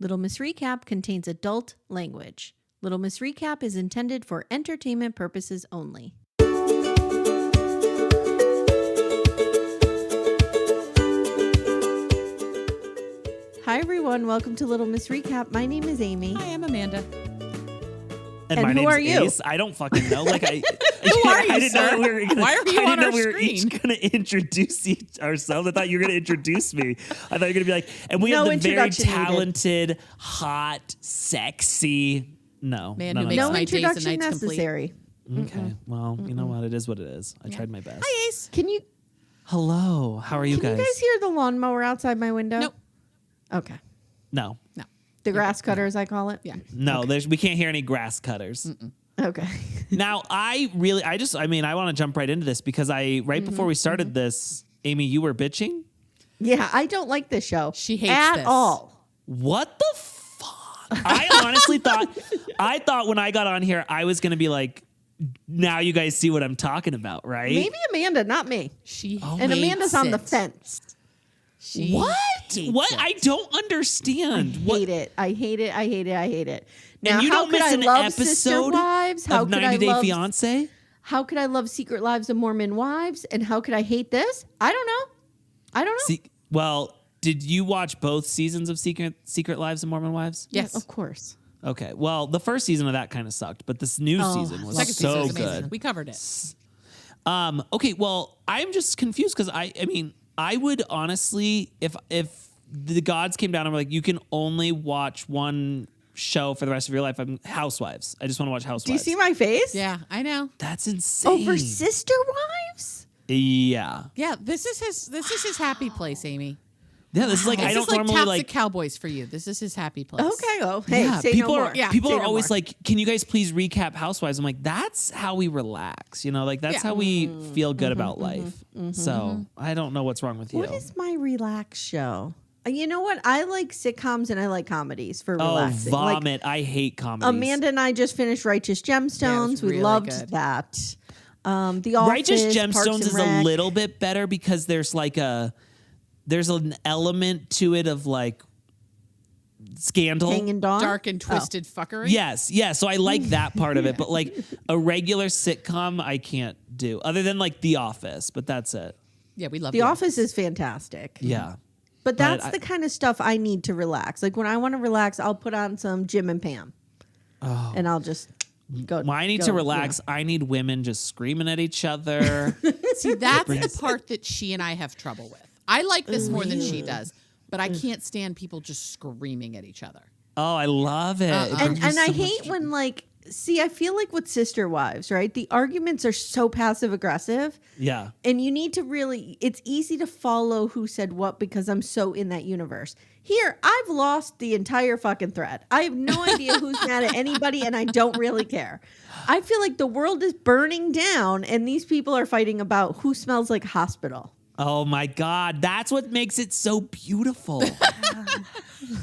Little Miss Recap contains adult language. Little Miss Recap is intended for entertainment purposes only. Hi, everyone. Welcome to Little Miss Recap. My name is Amy. Hi, I'm Amanda. And my who name's are you? Ace. I don't fucking know. Like I, Who are you, I didn't know sir? we were gonna, Why are you I on didn't know our we were each screen? going to introduce ourselves. I thought you were going to introduce me. I thought you were going to be like, and we No have the very introduction needed. talented, hot, sexy. No, Man none who of makes No that. my days and introduction nights complete. necessary. Okay, well, you know what? It is what it is. I tried my best. Hi, Ace. Can you Hello, how are you can guys? you guys hear the lawnmower outside my window? Nope. Okay. No, The grass cutter, as I call it? Yeah. no, we can't hear any grass cutters. Okay. Now, I want to jump right into this because before we started this, Amy, you were bitching. Yeah, I don't like this show. She hates at this. all. What the fuck? I honestly thought when I got on here, I was going to be like, now you guys see what I'm talking about, right? Maybe Amanda, not me. She And Amanda's on the fence. She What? hates What? it. I don't understand. Hate it. I hate it. I hate it. I hate it. Now, And you how don't could miss I an love Sister episode Wives? How of could 90 I Day love Fiance? How could I love Secret Lives of Mormon Wives? And how could I hate this? I don't know. See, well, did you watch both seasons of Secret Lives of Mormon Wives? Yes. Of course. Okay. Well, the first season of that kind of sucked, but this new season was Second so season was amazing. good. We covered it. Okay, well, I'm just confused because I mean, I would honestly, if the gods came down and were like, you can only watch one show for the rest of your life, I'm Housewives. I just want to watch Housewives. Do you see my face? Yeah, I know. That's insane. Oh, for Sister Wives? Yeah. Yeah, this is his happy place, Amy. Yeah, this is like, This I is don't like normally Taps like, the Cowboys for you. This is his happy place. Okay. Oh, hey, yeah, say people no are more. Yeah, people Say are no always more. like, can you guys please recap Housewives? I'm like, that's how we relax, you know, like that's Yeah. how we feel good about life. So I don't know what's wrong with you. What is my relax show? You know what? I like sitcoms and I like comedies for relaxing. Oh, Like, vomit! I hate comedies. Amanda and I just finished Righteous Gemstones. We really loved good. that. The Office, Righteous Parks Gemstones and is Rec. a little bit better because there's an element to it of like scandal. Hanging Dawn. Dark and twisted fuckery. Yes, yeah. So I like that part of it, but like a regular sitcom, I can't do. Other than like The Office, but that's it. Yeah, we love The Office is fantastic. Yeah. But that's I- the kind of stuff I need to relax. Like when I want to relax, I'll put on some Jim and Pam. And I'll just go. When I need go, to relax, I need women just screaming at each other. See, that's the part that she and I have trouble with. I like this more than she does, but I can't stand people just screaming at each other. Oh, I love it. It And brings I so much hate joy. when I feel like with Sister Wives, right? The arguments are so passive aggressive. Yeah. And you need to really, it's easy to follow who said what because I'm so in that universe. Here, I've lost the entire fucking thread. I have no idea who's mad at anybody and I don't really care. I feel like the world is burning down and these people are fighting about who smells like hospital. Oh my God. That's what makes it so beautiful.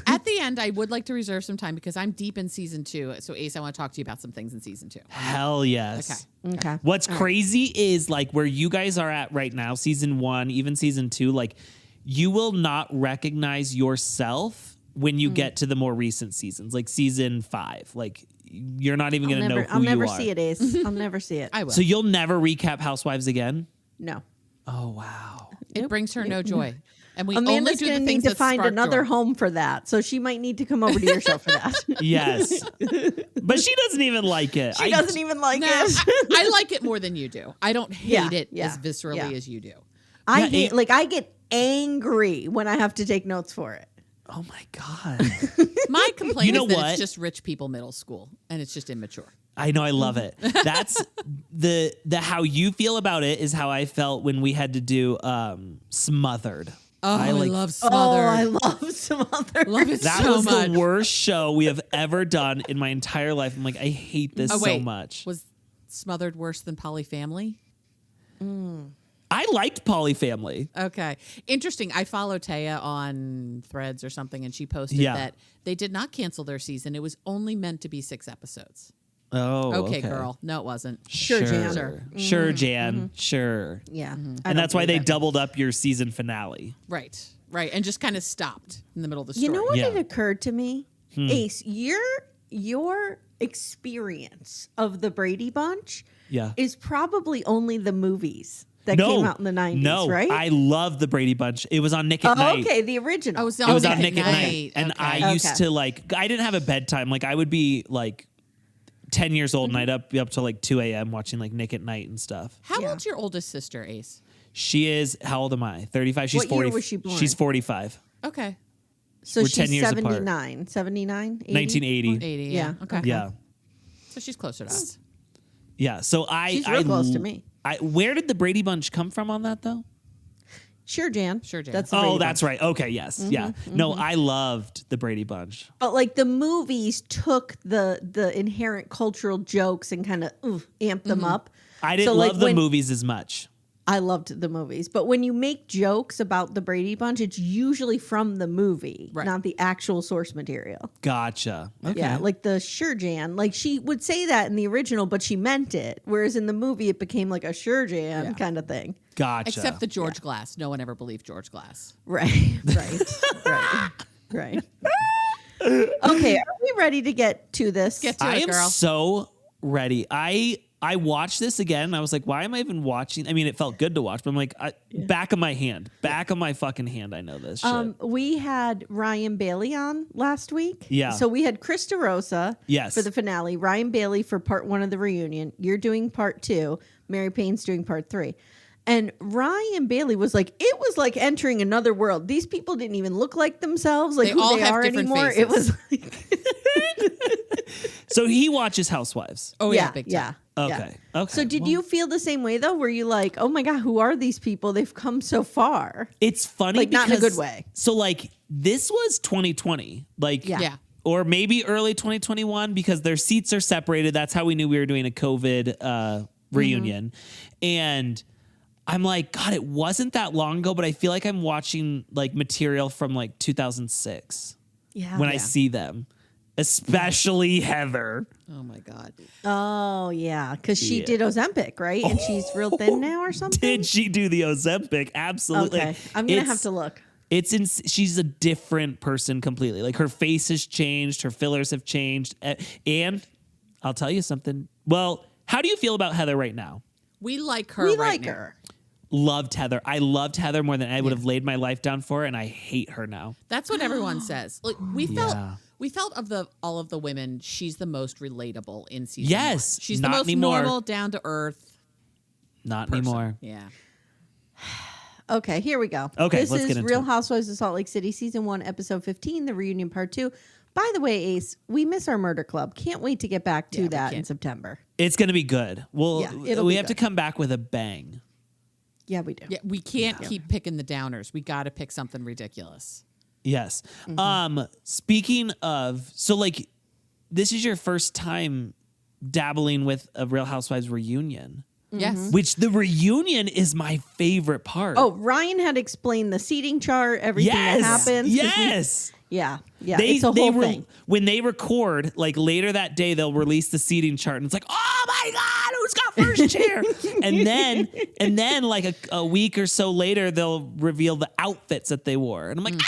At the end, I would like to reserve some time because I'm deep in season 2. So, Ace, I want to talk to you about some things in season 2. Hell yes. Okay. What's crazy is like where you guys are at right now, season 1, even season 2, like you will not recognize yourself when you get to the more recent seasons, like season 5. Like you're not even going to know who I'll never you are. see it, Ace. I'll never see it. I will. So you'll never recap Housewives again? No. Oh, wow. It brings her no joy. And we only Amanda's do going the to things need to that find spark another joy. home for that. So she might need to come over to your show for that. Yes. But she doesn't even like it. She doesn't even like No, it. I like it more than you do. I don't hate it yeah, as viscerally yeah. as you do. I Yeah, hate, I get angry when I have to take notes for it. Oh, my God. My complaint You know is that what? it's just rich people middle school and it's just immature. I know, I love it. That's the how you feel about it is how I felt when we had to do Smothered. Oh, I love Oh, Smothered. I love Smothered. love it That so was much. the worst show we have ever done in my entire life. I'm like, I hate this Oh, so wait. much. Was Smothered worse than Polyfamily? I liked Polyfamily. Okay. Interesting. I follow Taya on Threads or something, and she posted Yeah. that they did not cancel their season. It was only meant to be 6 episodes. Oh, Okay, girl. No, it wasn't. Sure, Jan. Sure, Jan. Sure. Yeah. I And don't that's why believe they it. doubled up your season finale. Right. Right. And just kind of stopped in the middle of the story. You know what? Yeah. It occurred to me, Ace, your experience of the Brady Bunch is probably only the movies that came out in the 90s, right? I love the Brady Bunch. It was on Nick at Night. Okay, the original. Oh, it It was on Nick at Night. And Okay. I used to like, I didn't have a bedtime. Like I would be like 10 years old and I'd be up till like 2 a.m. watching like Nick at Night and stuff. How old's your oldest sister, Ace? She is, how old am I? 35? She's What 40. year was she born? She's 45. Okay. So we're she's 10 years apart. 79, 79, 80? 1980. 80. Yeah. Okay. Yeah. So she's closer to us. Yeah. So She's real close to me. Where did the Brady Bunch come from on that though? Sure, Jan. That's the Brady That's Bunch. right. Okay, yes. Yeah. No, I loved the Brady Bunch. But like the movies took the inherent cultural jokes and kind of amped them up. I didn't love the movies as much. I loved the movies. But when you make jokes about the Brady Bunch, it's usually from the movie, not the actual source material. Gotcha. Okay. Yeah, like the Sure Jan. Like she would say that in the original, but she meant it. Whereas in the movie, it became like a Sure Jan kind of thing. Gotcha. Except the George Glass. No one ever believed George Glass. Right. Okay, are we ready to get to this? Get to I it, am girl. so ready. I watched this again and I was like, why am I even watching? I mean, it felt good to watch, but I'm like, back of my hand, back of my fucking hand. I know this shit. We had Ryan Bailey on last week. Yeah. So we had Chris DeRosa Yes. for the finale, Ryan Bailey for part 1 of the reunion. You're doing part 2. Mary Payne's doing part 3. And Ryan Bailey was like, it was like entering another world. These people didn't even look like themselves, like They who all they have are different anymore. faces. It was like, So he watches Housewives. Oh, yeah. Big time. Okay. Okay. So did you feel the same way though? Were you like, oh my God, who are these people? They've come so far. It's funny, Like, not in a because- good way. So like this was 2020, like Yeah. or maybe early 2021 because their seats are separated. That's how we knew we were doing a COVID reunion, and I'm like, God, it wasn't that long ago, but I feel like I'm watching like material from like 2006 Yeah. when I see them, especially Heather. Oh, my God. Oh yeah, because she Yeah. did Ozempic, right? And she's real thin now or something. Did she do the Ozempic? Absolutely. Okay, I'm gonna It's- have to look. She's a different person completely. Like her face has changed, her fillers have changed, and I'll tell you something. Well, how do you feel about Heather right now? We like her We right like now. her. Loved Heather. I loved Heather more than I would have laid my life down for, and I hate her now. That's what everyone says. Like we felt Yeah. we felt of all of the women, she's the most relatable in season Yes, 1. She's not the most anymore. normal, down to earth Not person. anymore. Yeah. Okay, here we go. Okay, this let's is get into Real it. Housewives of Salt Lake City, season 1, episode 15, the reunion part 2. By the way, Ace, we miss our murder club. Can't wait to get back to Yeah, we that in can't. September. It's gonna be good. Well, Yeah, it'll we be have to good. come back with a bang. Yeah, we do. Yeah, we can't keep picking the downers. We got to pick something ridiculous. Yes. Mm-hmm. Speaking of, so like, this is your first time dabbling with a Real Housewives reunion. Yes. Which the reunion is my favorite part. Oh, Ryan had explained the seating chart, everything that happens. 'cause Yes. Yeah. It's a whole thing. When they record, like later that day, they'll release the seating chart, and it's like, oh my God, who's got first chair? and then like a week or so later, they'll reveal the outfits that they wore, and I'm like,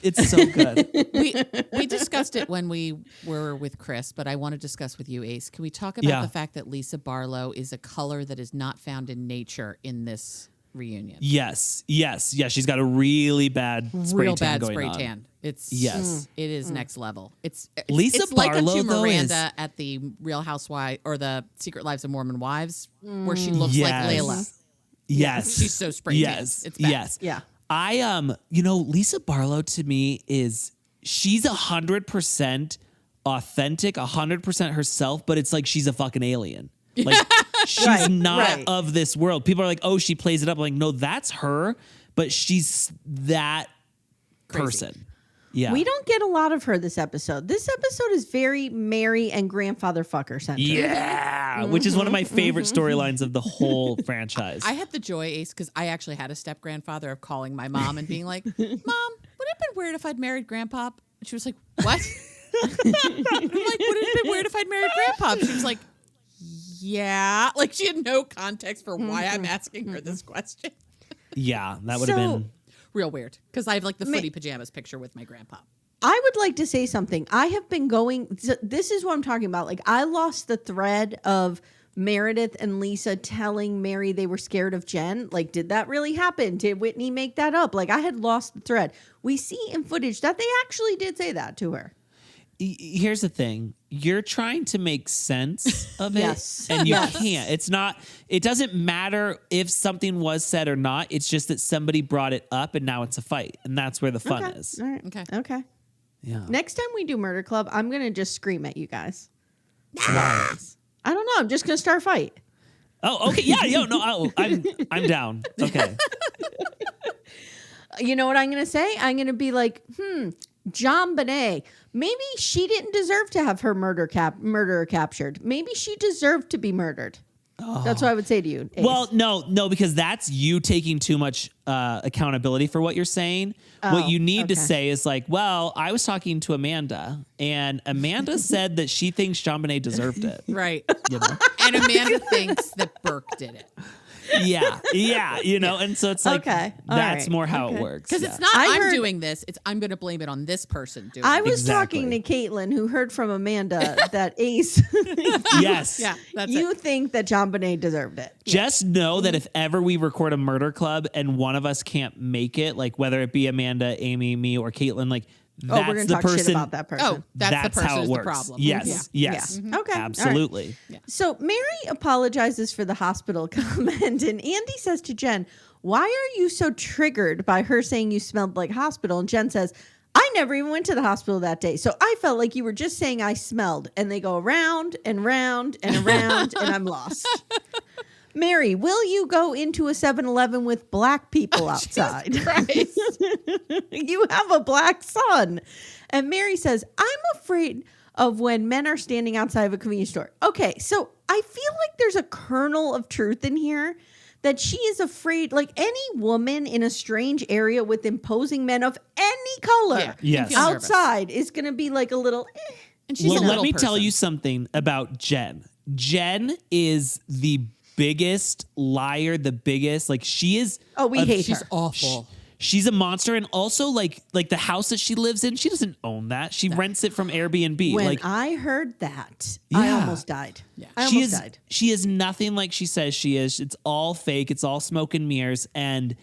it's so good. we discussed it when we were with Chris, but I want to discuss with you, Ace. Can we talk about the fact that Lisa Barlow is a color that is not found in nature in this reunion? Yes. She's got a really bad spray Real tan bad going spray on. tan. It's it is next level. It's Lisa it's like Barlow, up to though, Miranda at the Real Housewives or the Secret Lives of Mormon Wives, where she looks like Layla. Yes. She's so spray tan. Yes. It's bad. Yes. Yeah. Lisa Barlow to me she's 100% authentic, 100% herself, but it's like she's a fucking alien. Like she's not of this world. People are like, oh, she plays it up. Like, no, that's her, but she's that person. Yeah. We don't get a lot of her this episode. This episode is very Mary and grandfather fucker centered. Yeah. Which is one of my favorite storylines of the whole franchise. I had the joy, Ace, because I actually had a step grandfather of calling my mom and being like, Mom, would it have been weird if I'd married Grandpa? And she was like, what? I'm like, would it have been weird if I'd married Grandpa? She was like, yeah. Like she had no context for why I'm asking her this question. Yeah, that would have been. real weird because I have like the footy pajamas picture with my grandpa. I would like to say something. I have been going, this is what I'm talking about. Like, I lost the thread of Meredith and Lisa telling Mary they were scared of Jen. Like, did that really happen? Did Whitney make that up? Like, I had lost the thread. We see in footage that they actually did say that to her. Here's the thing. You're trying to make sense of it. Yes. And you can't. It doesn't matter if something was said or not. It's just that somebody brought it up and now it's a fight. And that's where the fun is. All right. Okay. Yeah. Next time we do Murder Club, I'm going to just scream at you guys. I don't know. I'm just going to start a fight. Oh, okay. Yeah. I'm down. Okay. You know what I'm going to say? I'm going to be like, John Bonet. Maybe she didn't deserve to have her murderer captured. Maybe she deserved to be murdered. Oh. That's what I would say to you. Ace. Well, no, because that's you taking too much accountability for what you're saying. What you need to say is like, well, I was talking to Amanda, and Amanda said that she thinks John Bonet deserved it. Right. You know? And Amanda thinks that Burke did it. Yeah, and so it's like that's more how it works. Because it's not I'm doing this, it's I'm going to blame it on this person doing it. I was talking to Caitlin, who heard from Amanda that Ace. Yes. Yeah, that's you think that John Bonet deserved it. Just know that if ever we record a murder club and one of us can't make it, like whether it be Amanda, Amy, me, or Caitlin, like that's we're gonna the talk person. shit about that person. Oh, that's the person how it who's works. the problem. Yes. Yeah. Mm-hmm. Okay. Absolutely. Right. Yeah. So Mary apologizes for the hospital comment, and Andy says to Jen, "Why are you so triggered by her saying you smelled like hospital?" And Jen says, "I never even went to the hospital that day, so I felt like you were just saying I smelled." And they go around and round and around, and I'm lost. Mary, will you go into a 7-Eleven with black people outside? You have a black son. And Mary says, I'm afraid of when men are standing outside of a convenience store. Okay, so I feel like there's a kernel of truth in here that she is afraid, like any woman in a strange area with imposing men of any color outside is going to be like a little And she's well, let me tell you something about Jen. Jen is the biggest liar, the biggest, like she is. Oh, we hate her. She's awful. She's a monster. And also like the house that she lives in, she doesn't own that. She rents it from Airbnb. When like I heard that, I almost died. Yeah. I almost died. She is nothing like she says she is. It's all fake. It's all smoke and mirrors. And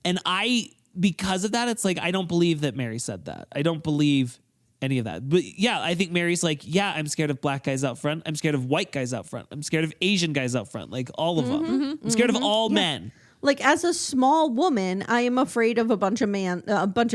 I, because of that, it's like, I don't believe that Mary said that. I don't believe any of that. But yeah, I think Mary's like, yeah, I'm scared of black guys out front. I'm scared of white guys out front. I'm scared of Asian guys out front. Like all of them. I'm scared of all men. Like as a small woman, I am afraid of a bunch of men. Well,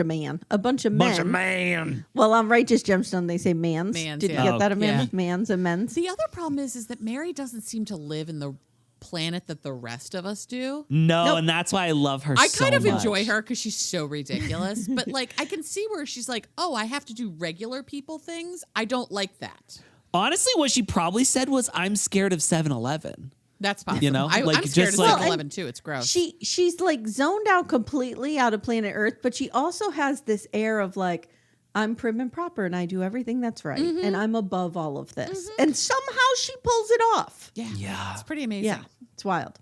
on Righteous Gemstone, they say mans. Did you get that, Amanda? Yeah. Mans and men's. The other problem is that Mary doesn't seem to live in the planet that the rest of us do. No, and that's why I love her so much. I kind of enjoy her because she's so ridiculous. But like, I can see where she's like, oh, I have to do regular people things. I don't like that. Honestly, what she probably said was, I'm scared of 7-Eleven. That's possible. You know, like I'm scared of 7-Eleven too. It's gross. She's like zoned out completely out of planet Earth, but she also has this air of like, I'm prim and proper and I do everything that's right. And I'm above all of this. And somehow she pulls it off. Yeah. It's pretty amazing. Yeah. It's wild.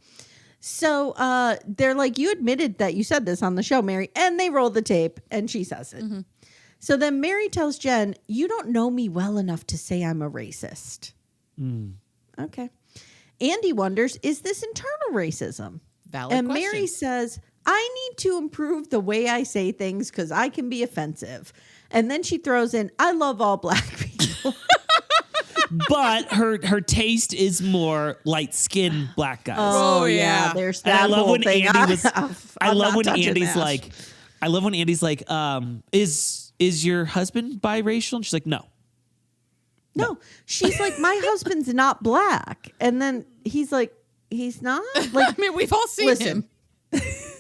So they're like, you admitted that you said this on the show, Mary. And they roll the tape and she says it. So then Mary tells Jen, you don't know me well enough to say I'm a racist. Okay. Andy wonders, is this internal racism? Valid and question. Mary says, I need to improve the way I say things because I can be offensive. And then she throws in, I love all black people. But her taste is more light-skinned black guys. Oh yeah, there's that. And I love whole when thing. Andy was. I love when Andy's like, is your husband biracial? And she's like, no. No, she's like, my husband's not black. And then he's like, he's not? Like, I mean, we've all seen him.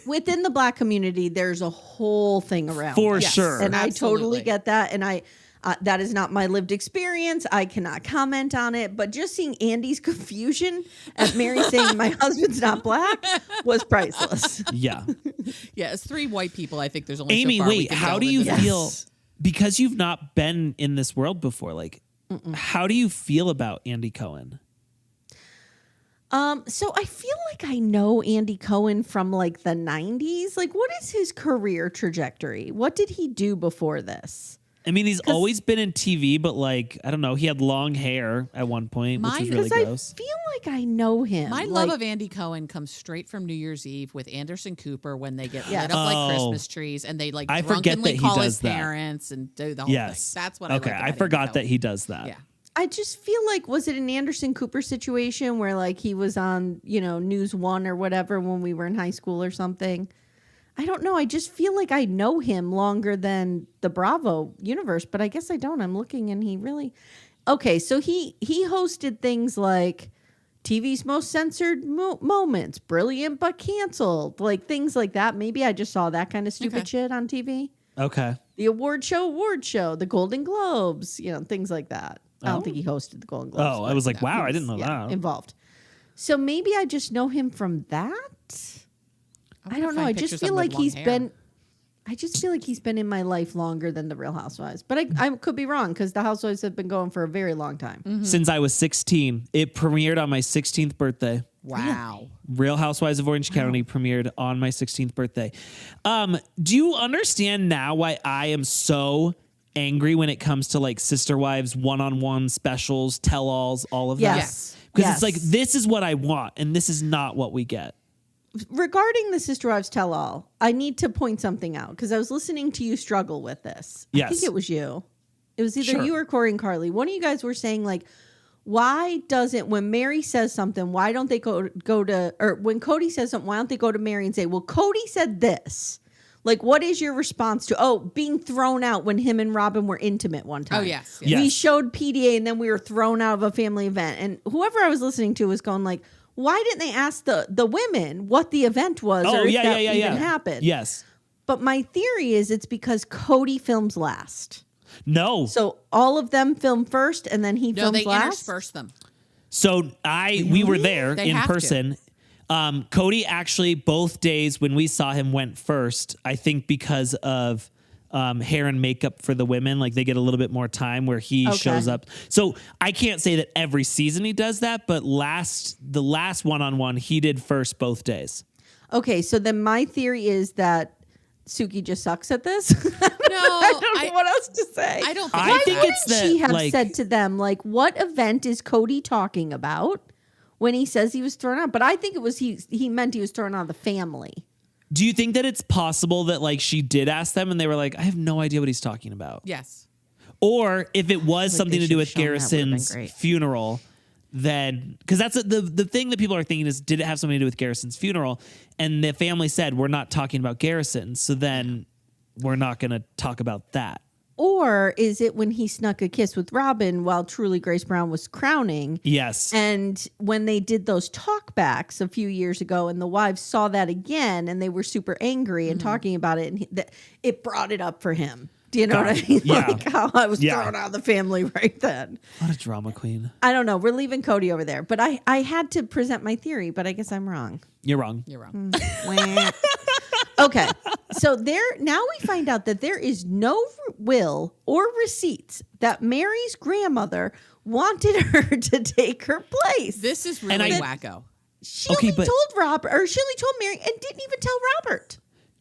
Within the black community, there's a whole thing around. For sure. And Absolutely. I totally get that. And that is not my lived experience. I cannot comment on it. But just seeing Andy's confusion at Mary saying my husband's not black was priceless. Yeah. Yeah, as three white people, I think there's only Amy, so far we wait, can how delve do you into feel? this. Because you've not been in this world before, like, how do you feel about Andy Cohen? So I feel like I know Andy Cohen from like the 90s. Like, what is his career trajectory? What did he do before this? I mean, he's always been in TV, but like, I don't know. He had long hair at one point, which was really gross. I feel like I know him. My love of Andy Cohen comes straight from New Year's Eve with Anderson Cooper when they get lit up like Christmas trees and they like I forget drunkenly that he call does his that. parents and do the whole thing. That's what I like about I forgot Andy that Cohen. he does that. Yeah. I just feel like, was it an Anderson Cooper situation where like he was on, News One or whatever when we were in high school or something? I don't know. I just feel like I know him longer than the Bravo universe, but I guess I don't. I'm looking and he really... Okay, so he hosted things like TV's Most Censored Moments, Brilliant But Canceled, like things like that. Maybe I just saw that kind of stupid shit on TV. Okay. The award show, the Golden Globes, things like that. I don't think he hosted the Golden Globes. Oh, I was like, wow, I didn't know that. Involved. So maybe I just know him from that. I don't know. I just feel like he's been in my life longer than the Real Housewives. But I could be wrong because the Housewives have been going for a very long time. Mm-hmm. Since I was 16. It premiered on my 16th birthday. Wow. Real Housewives of Orange County premiered on my 16th birthday. Do you understand now why I am so angry when it comes to like Sister Wives, one-on-one specials, tell-alls, all of that? Yes. Because it's like, this is what I want, and this is not what we get. Regarding the Sister Wives Tell All, I need to point something out because I was listening to you struggle with this. Yes. I think it was you. It was either you or Corey and Carly. One of you guys were saying like, why doesn't, when Mary says something, why don't they go to, or when Cody says something, why don't they go to Mary and say, well, Cody said this. Like, what is your response to, being thrown out when him and Robin were intimate one time? Oh, yes. Yes. We showed PDA and then we were thrown out of a family event. And whoever I was listening to was going like, why didn't they ask the women what the event was or if that even happened? Yes. But my theory is it's because Cody films last. No. So all of them film first and then he films they last? intersperse them. So we were there They in have person. Cody actually both days when we saw him went first, I think because of hair and makeup for the women, like they get a little bit more time where he shows up. So I can't say that every season he does that, but the last one-on-one he did first both days. Okay, so then my theory is that Suki just sucks at this. I don't know what else to say. I don't think I think it's that she have like, said to them, like, what event is Cody talking about when he says he was thrown out? But I think it was he meant he was thrown out of the family. do you think that it's possible that like she did ask them and they were like, I have no idea what he's talking about? Yes. Or if it was something to do with shown that, would've been Garrison's great. funeral, then because that's the thing that people are thinking is, did it have something to do with Garrison's funeral? And the family said, we're not talking about Garrison, so then we're not going to talk about that. Or is it when he snuck a kiss with Robin while Truly Grace Brown was crowning? Yes. And when they did those talkbacks a few years ago and the wives saw that again and they were super angry and talking about it, and it brought it up for him. Do you know what I mean? Yeah. Like how I was thrown out of the family right then. What a drama queen. I don't know. We're leaving Cody over there. But I had to present my theory, but I guess I'm wrong. You're wrong. You're wrong. Wah. Okay. So now we find out that there is no will or receipts that Mary's grandmother wanted her to take her place. This is really wacko. She only told Robert, or she only told Mary and didn't even tell Robert.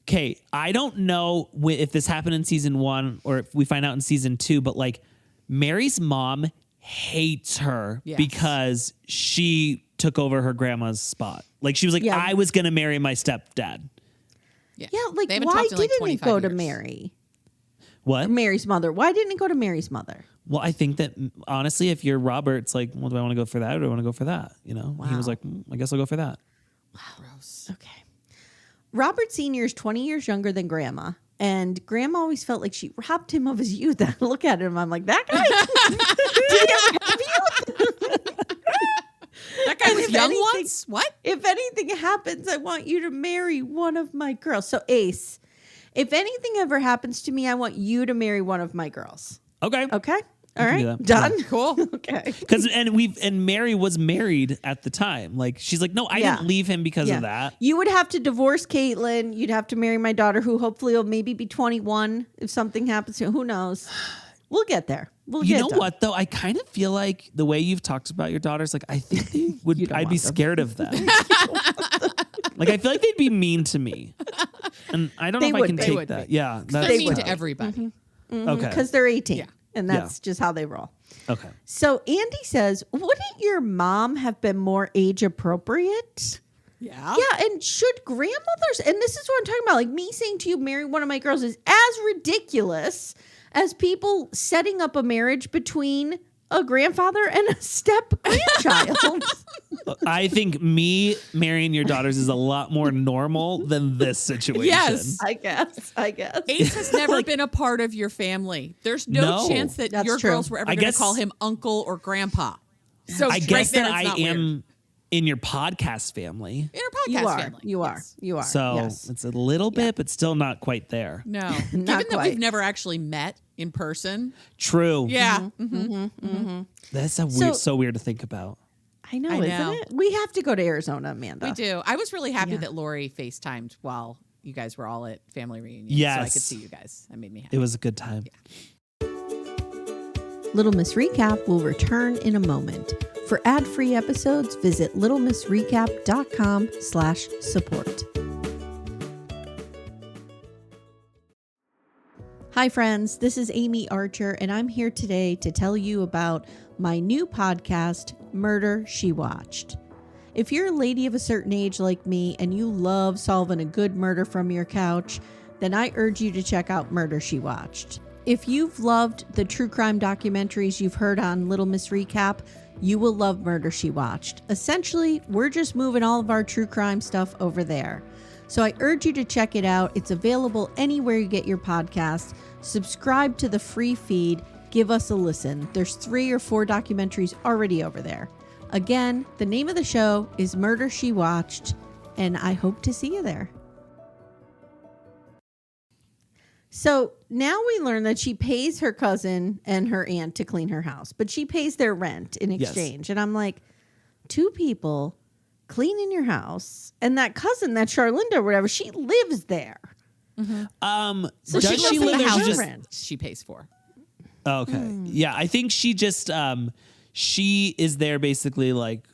Okay, I don't know if this happened in season 1 or if we find out in season 2, but like Mary's mom hates her because she took over her grandma's spot. Like she was like, I was going to marry my stepdad. Yeah, like why didn't it go to Mary? What? Mary's mother. Why didn't it go to Mary's mother? Well, I think that honestly, if you're Robert, it's like, well, do I want to go for that or do I want to go for that? You know, He was like, I guess I'll go for that. Wow. Gross. Okay. Robert Sr. is 20 years younger than Grandma, and Grandma always felt like she robbed him of his youth. I look at him, I'm like, that guy? Did he ever have youth? That guy was young once? What? If anything happens, I want you to marry one of my girls. So Ace, if anything ever happens to me, I want you to marry one of my girls. Okay. Okay? All can do right? that. Done? Cool. Okay. Because and Mary was married at the time. Like she's like, no, I didn't leave him because of that. You would have to divorce Caitlyn. You'd have to marry my daughter, who hopefully will maybe be 21 if something happens to her. Who knows? We'll get there. We'll You get know it done. what though? I kind of feel like the way you've talked about your daughters, like I think they would. don't I'd be want them. scared of them. Like I feel like they'd be mean to me, and I don't They know if I would can be. They take would that. be. Yeah, They're that's mean tough. to everybody. Okay. Because they're 18. Yeah. And that's just how they roll. Okay. So Andy says, wouldn't your mom have been more age appropriate? Yeah. Yeah, and should grandmothers, and this is what I'm talking about, like me saying to you, marry one of my girls is as ridiculous as people setting up a marriage between a grandfather and a step grandchild. I think me marrying your daughters is a lot more normal than this situation. Yes. I guess. Ace has never been a part of your family. There's no No. chance that That's your true. girls were ever I going to guess- call him uncle or grandpa. So I right guess there, that it's I not am weird. in your podcast family. In our podcast family. You are. Yes. You are. So Yes. it's a little bit, but still not quite there. No. Not Given that quite. we've never actually met in person. True. Yeah. That's so weird to think about. I know, I isn't know. it? We have to go to Arizona, Amanda. We do. I was really happy Yeah. that Lori FaceTimed while you guys were all at family reunion. Yes. So I could see you guys. That made me happy. It was a good time. Little Miss Recap will return in a moment. For ad-free episodes, visit littlemissrecap.com/support. Hi friends, this is Amy Archer, and I'm here today to tell you about my new podcast, Murder, She Watched. If you're a lady of a certain age like me and you love solving a good murder from your couch, then I urge you to check out Murder, She Watched. If you've loved the true crime documentaries you've heard on Little Miss Recap, you will love Murder, She Watched. Essentially, we're just moving all of our true crime stuff over there. So I urge you to check it out. It's available anywhere you get your podcasts. Subscribe to the free feed. Give us a listen. There's 3 or 4 documentaries already over there. Again, the name of the show is Murder, She Watched, and I hope to see you there. So now we learn that she pays her cousin and her aunt to clean her house, but she pays their rent in Yes. exchange. And I'm like, 2 people cleaning your house, and that cousin, that Charlinda or whatever, she lives there. So does she she lives in live the there? house She just, rent. She pays for. okay. Yeah, I think she just she is there basically like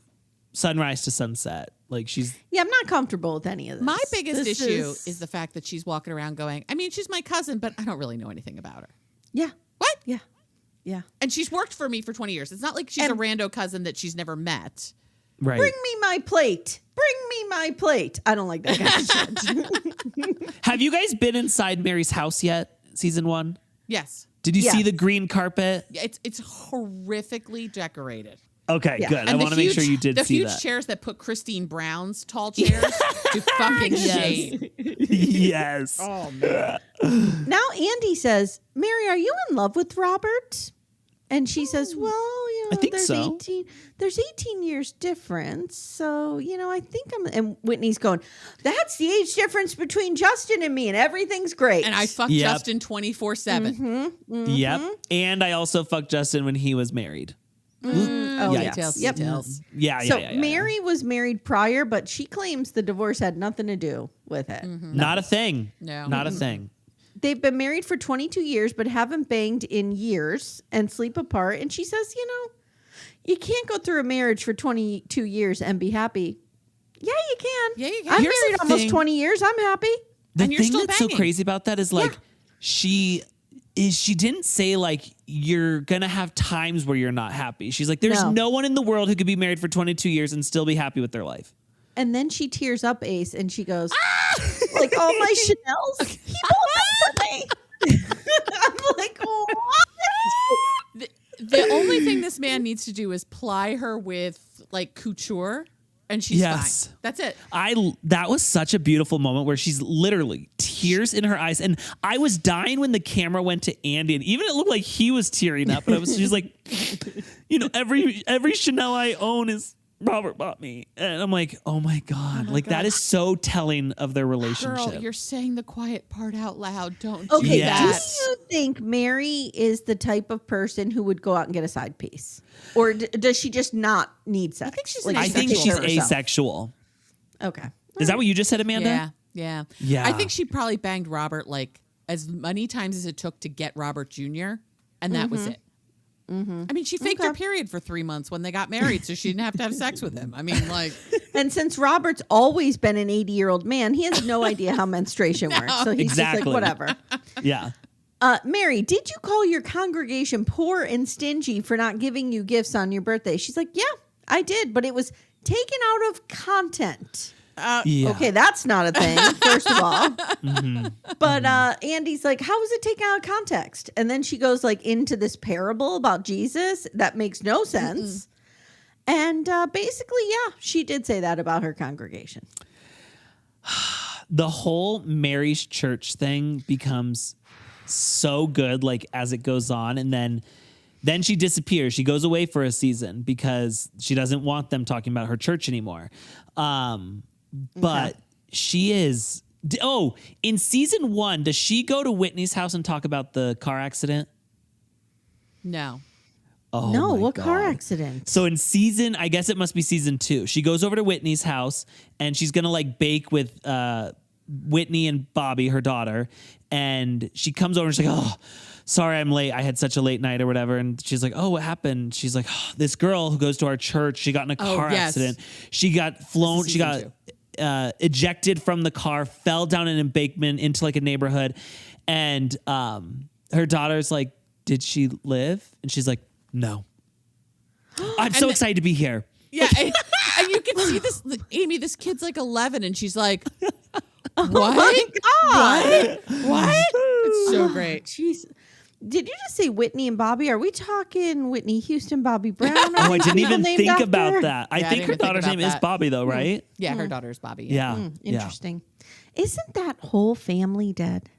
sunrise to sunset. Like she's Yeah, I'm not comfortable with any of this. My biggest This issue is the fact that she's walking around going, I mean, she's my cousin, but I don't really know anything about her. Yeah, What? yeah, yeah. And she's worked for me for 20 years. It's not like she's a And- rando cousin that she's never met. right. Bring me my plate. Bring me my plate. I don't like that kind of shit. Have you guys been inside Mary's house yet? Season 1? Yes. Did you Yeah. see the green carpet? It's horrifically decorated. Okay, Yeah. good. I And the want to make sure huge- you did the see huge that. chairs that put Christine Brown's tall chairs to fucking shame. Yes. Oh man. Now Andy says, Mary, are you in love with Robert? And she says, well, I think there's so. 18 years difference. So, I think and Whitney's going, that's the age difference between Justin and me, and everything's great. And I fucked Yep. Justin 24/7. Yep. And I also fucked Justin when he was married. Oh, Yikes. yeah. Details, Yep. details. Yeah, So yeah. Mary was married prior, but she claims the divorce had nothing to do with it. Not a thing. No. Not a thing. They've been married for 22 years, but haven't banged in years and sleep apart. And she says, you can't go through a marriage for 22 years and be happy. Yeah, you can. Yeah, you can. I'm Here's married the almost thing. 20 years. I'm happy. The And you're thing still that's banging. so crazy about that is like she didn't say like you're gonna have times where you're not happy. She's like, there's No. no one in the world who could be married for 22 years and still be happy with their life. And then she tears up, Ace, and she goes, like, all my Chanels, he bought them for me. I'm like, what? The only thing this man needs to do is ply her with like couture, and she's Yes. fine. That's it. That was such a beautiful moment where she's literally tears in her eyes, and I was dying when the camera went to Andy, and even it looked like he was tearing up. But she's like, every Chanel I own is Robert bought me, and I'm like, oh my god, that is so telling of their relationship. Girl, you're saying the quiet part out loud. Don't Okay, do Yes. do you think Mary is the type of person who would go out and get a side piece? Or does she just not need sex? think she's Like, an I she think takes she's care of herself? asexual. Okay. Is that what you just said, Amanda? Yeah, yeah, Yeah. I think she probably banged Robert like as many times as it took to get Robert Jr., and that was it. I mean, she faked her period for 3 months when they got married, so she didn't have to have sex with him. I mean, like. And since Robert's always been an 80-year-old man, he has no idea how menstruation works. So he's just like, whatever. Yeah. Mary, did you call your congregation poor and stingy for not giving you gifts on your birthday? She's like, yeah, I did, but it was taken out of content. Yeah. Okay, that's not a thing, first of all. But Andy's like, how was it taken out of context? And then she goes like into this parable about Jesus that makes no sense. And basically, yeah, she did say that about her congregation. The whole Mary's church thing becomes so good, like as it goes on, and then she disappears. She goes away for a season because she doesn't want them talking about her church anymore. But she is. Oh, in season 1, does she go to Whitney's house and talk about the car accident? No. Oh No, my what car God. accident? So in season, I guess it must be season 2. She goes over to Whitney's house and she's gonna like bake with Whitney and Bobby, her daughter, and she comes over and she's like, "Oh, sorry, I'm late. I had such a late night or whatever." And she's like, "Oh, what happened?" She's like, "Oh, this girl who goes to our church, she got in a car accident. She got flown. She got ejected from the car, fell down an embankment into like a neighborhood, and her daughter's like, "Did she live?" And she's like, "No." I'm so excited to be here. Yeah, and you can see this, Amy. This kid's like 11, and she's like, "What? my God. What? It's so great." Jeez. Did you just say Whitney and Bobby? Are we talking Whitney Houston, Bobby Brown? Oh, I didn't even named think after about her? that. I Yeah, I think didn't her even think daughter's about name is that. Bobby, though, right? Yeah, her daughter's Bobby. Yeah. Interesting. Isn't that whole family dead?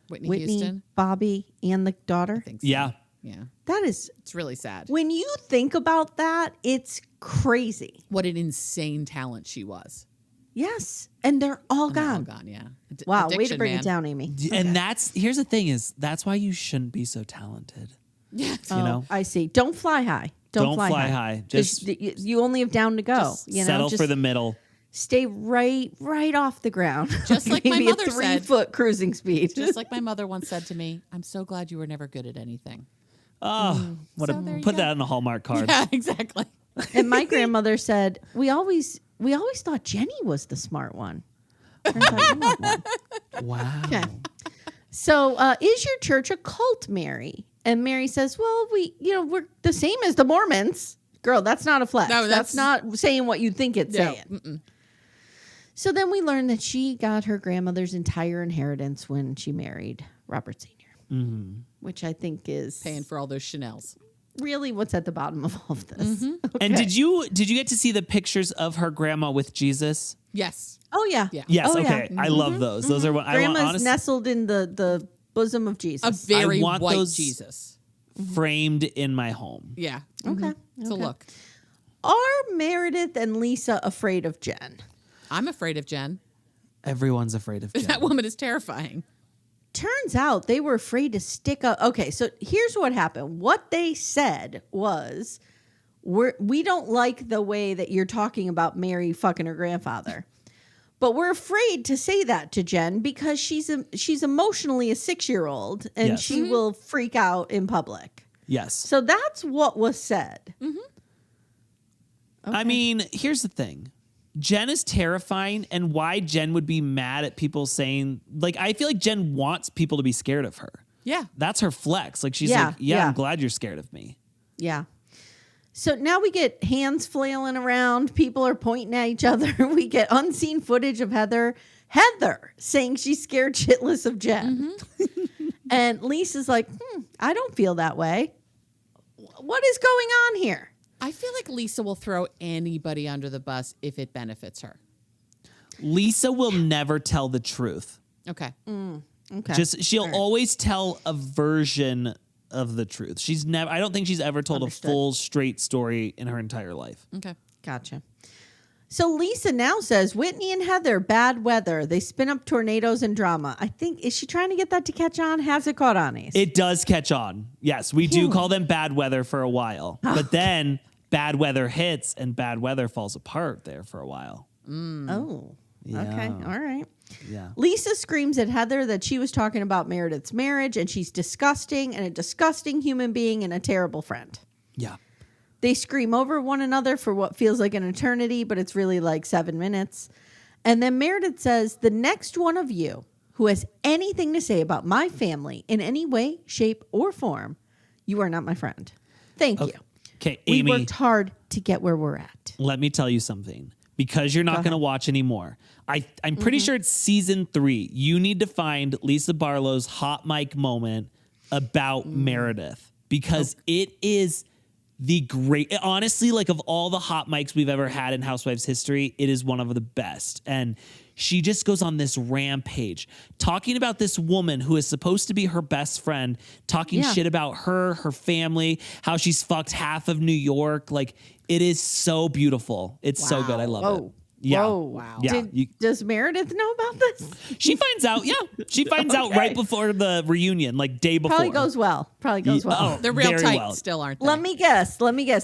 Whitney Houston. Bobby, and the daughter? I think so. Yeah. Yeah. That is, It's really sad. when you think about that, it's crazy. What an insane talent she was. Yes. And they're all And they're all gone. gone, yeah. Wow. Way to Addiction, bring man. it down, Amy. And here's the thing is, that's why you shouldn't be so talented. Yeah. You know? I see. Don't fly high. Don't fly high. Just You only have down to go. Just settle for the middle. Stay right off the ground. Just like my Maybe mother a 3 said. foot cruising speed. Just like my mother once said to me, "I'm so glad you were never good at anything." Oh, So there you put go. that on a Hallmark card. Yeah, exactly. And my grandmother said, we always thought Jenny was the smart one. Turns out you're not one. Wow. Okay. So is your church a cult, Mary? And Mary says, well, we're the same as the Mormons. Girl, that's not a flex. No, that's not saying what you think it's No, saying. So then we learned that she got her grandmother's entire inheritance when she married Robert Sr., which I think is Paying for all those Chanels. really what's at the bottom of all of this. Okay. And did you get to see the pictures of her grandma with Jesus? Yes. Oh, yeah. Yeah. Yes. Oh, okay. yeah. I love those. Those are what I want. Grandma's Honestly, nestled in the bosom of Jesus. A very want white those- Jesus. framed in my home. Yeah. Okay. It's a look. Are Meredith and Lisa afraid of Jen? I'm afraid of Jen. Everyone's afraid of Jen. That woman is terrifying. Turns out they were afraid to stick up. Okay, so here's what happened. What they said was, we don't like the way that you're talking about Mary fucking her grandfather. But we're afraid to say that to Jen because she's emotionally a 6-year-old and Yes. she will freak out in public. Yes. So that's what was said. I mean, here's the thing. Jen is terrifying, and why Jen would be mad at people saying, like, I feel like Jen wants people to be scared of her. Yeah. That's her flex. Like, she's Yeah, like, yeah, yeah. I'm glad you're scared of me. Yeah. So now we get hands flailing around. People are pointing at each other. We get unseen footage of Heather saying she's scared shitless of Jen. And Lisa's like, I don't feel that way. What is going on here? I feel like Lisa will throw anybody under the bus if it benefits her. Lisa will never tell the truth. Okay. Okay. She'll always tell a version of the truth. I don't think she's ever told Understood. a full straight story in her entire life. Okay. Gotcha. So Lisa now says, Whitney and Heather, bad weather. They spin up tornadoes and drama. I think, is she trying to get that to catch on? Has it caught on? Ace? It does catch on. Yes, we do call them bad weather for a while. But then bad weather hits and bad weather falls apart there for a while. Oh, Okay. All right. Yeah. Lisa screams at Heather that she was talking about Meredith's marriage and she's disgusting and a disgusting human being and a terrible friend. Yeah. They scream over one another for what feels like an eternity, but it's really like 7 minutes. And then Meredith says, the next one of you who has anything to say about my family in any way, shape, or form, you are not my friend. Thank you. Okay, We Amy, worked hard to get where we're at. let me tell you something. Because you're not going to watch anymore. I'm pretty sure it's season 3. You need to find Lisa Barlow's hot mic moment about Meredith. Because it is the great, honestly, like of all the hot mics we've ever had in Housewives history, it is one of the best. And she just goes on this rampage talking about this woman who is supposed to be her best friend, talking shit about her family, how she's fucked half of New York. Like, it is so beautiful. It's so good. I love it. Yeah. Whoa. Wow. Yeah. Does Meredith know about this? She finds out. Yeah. She finds out right before the reunion, like day before. Probably goes well. Oh, They're real very tight well. still, aren't they? Let me guess.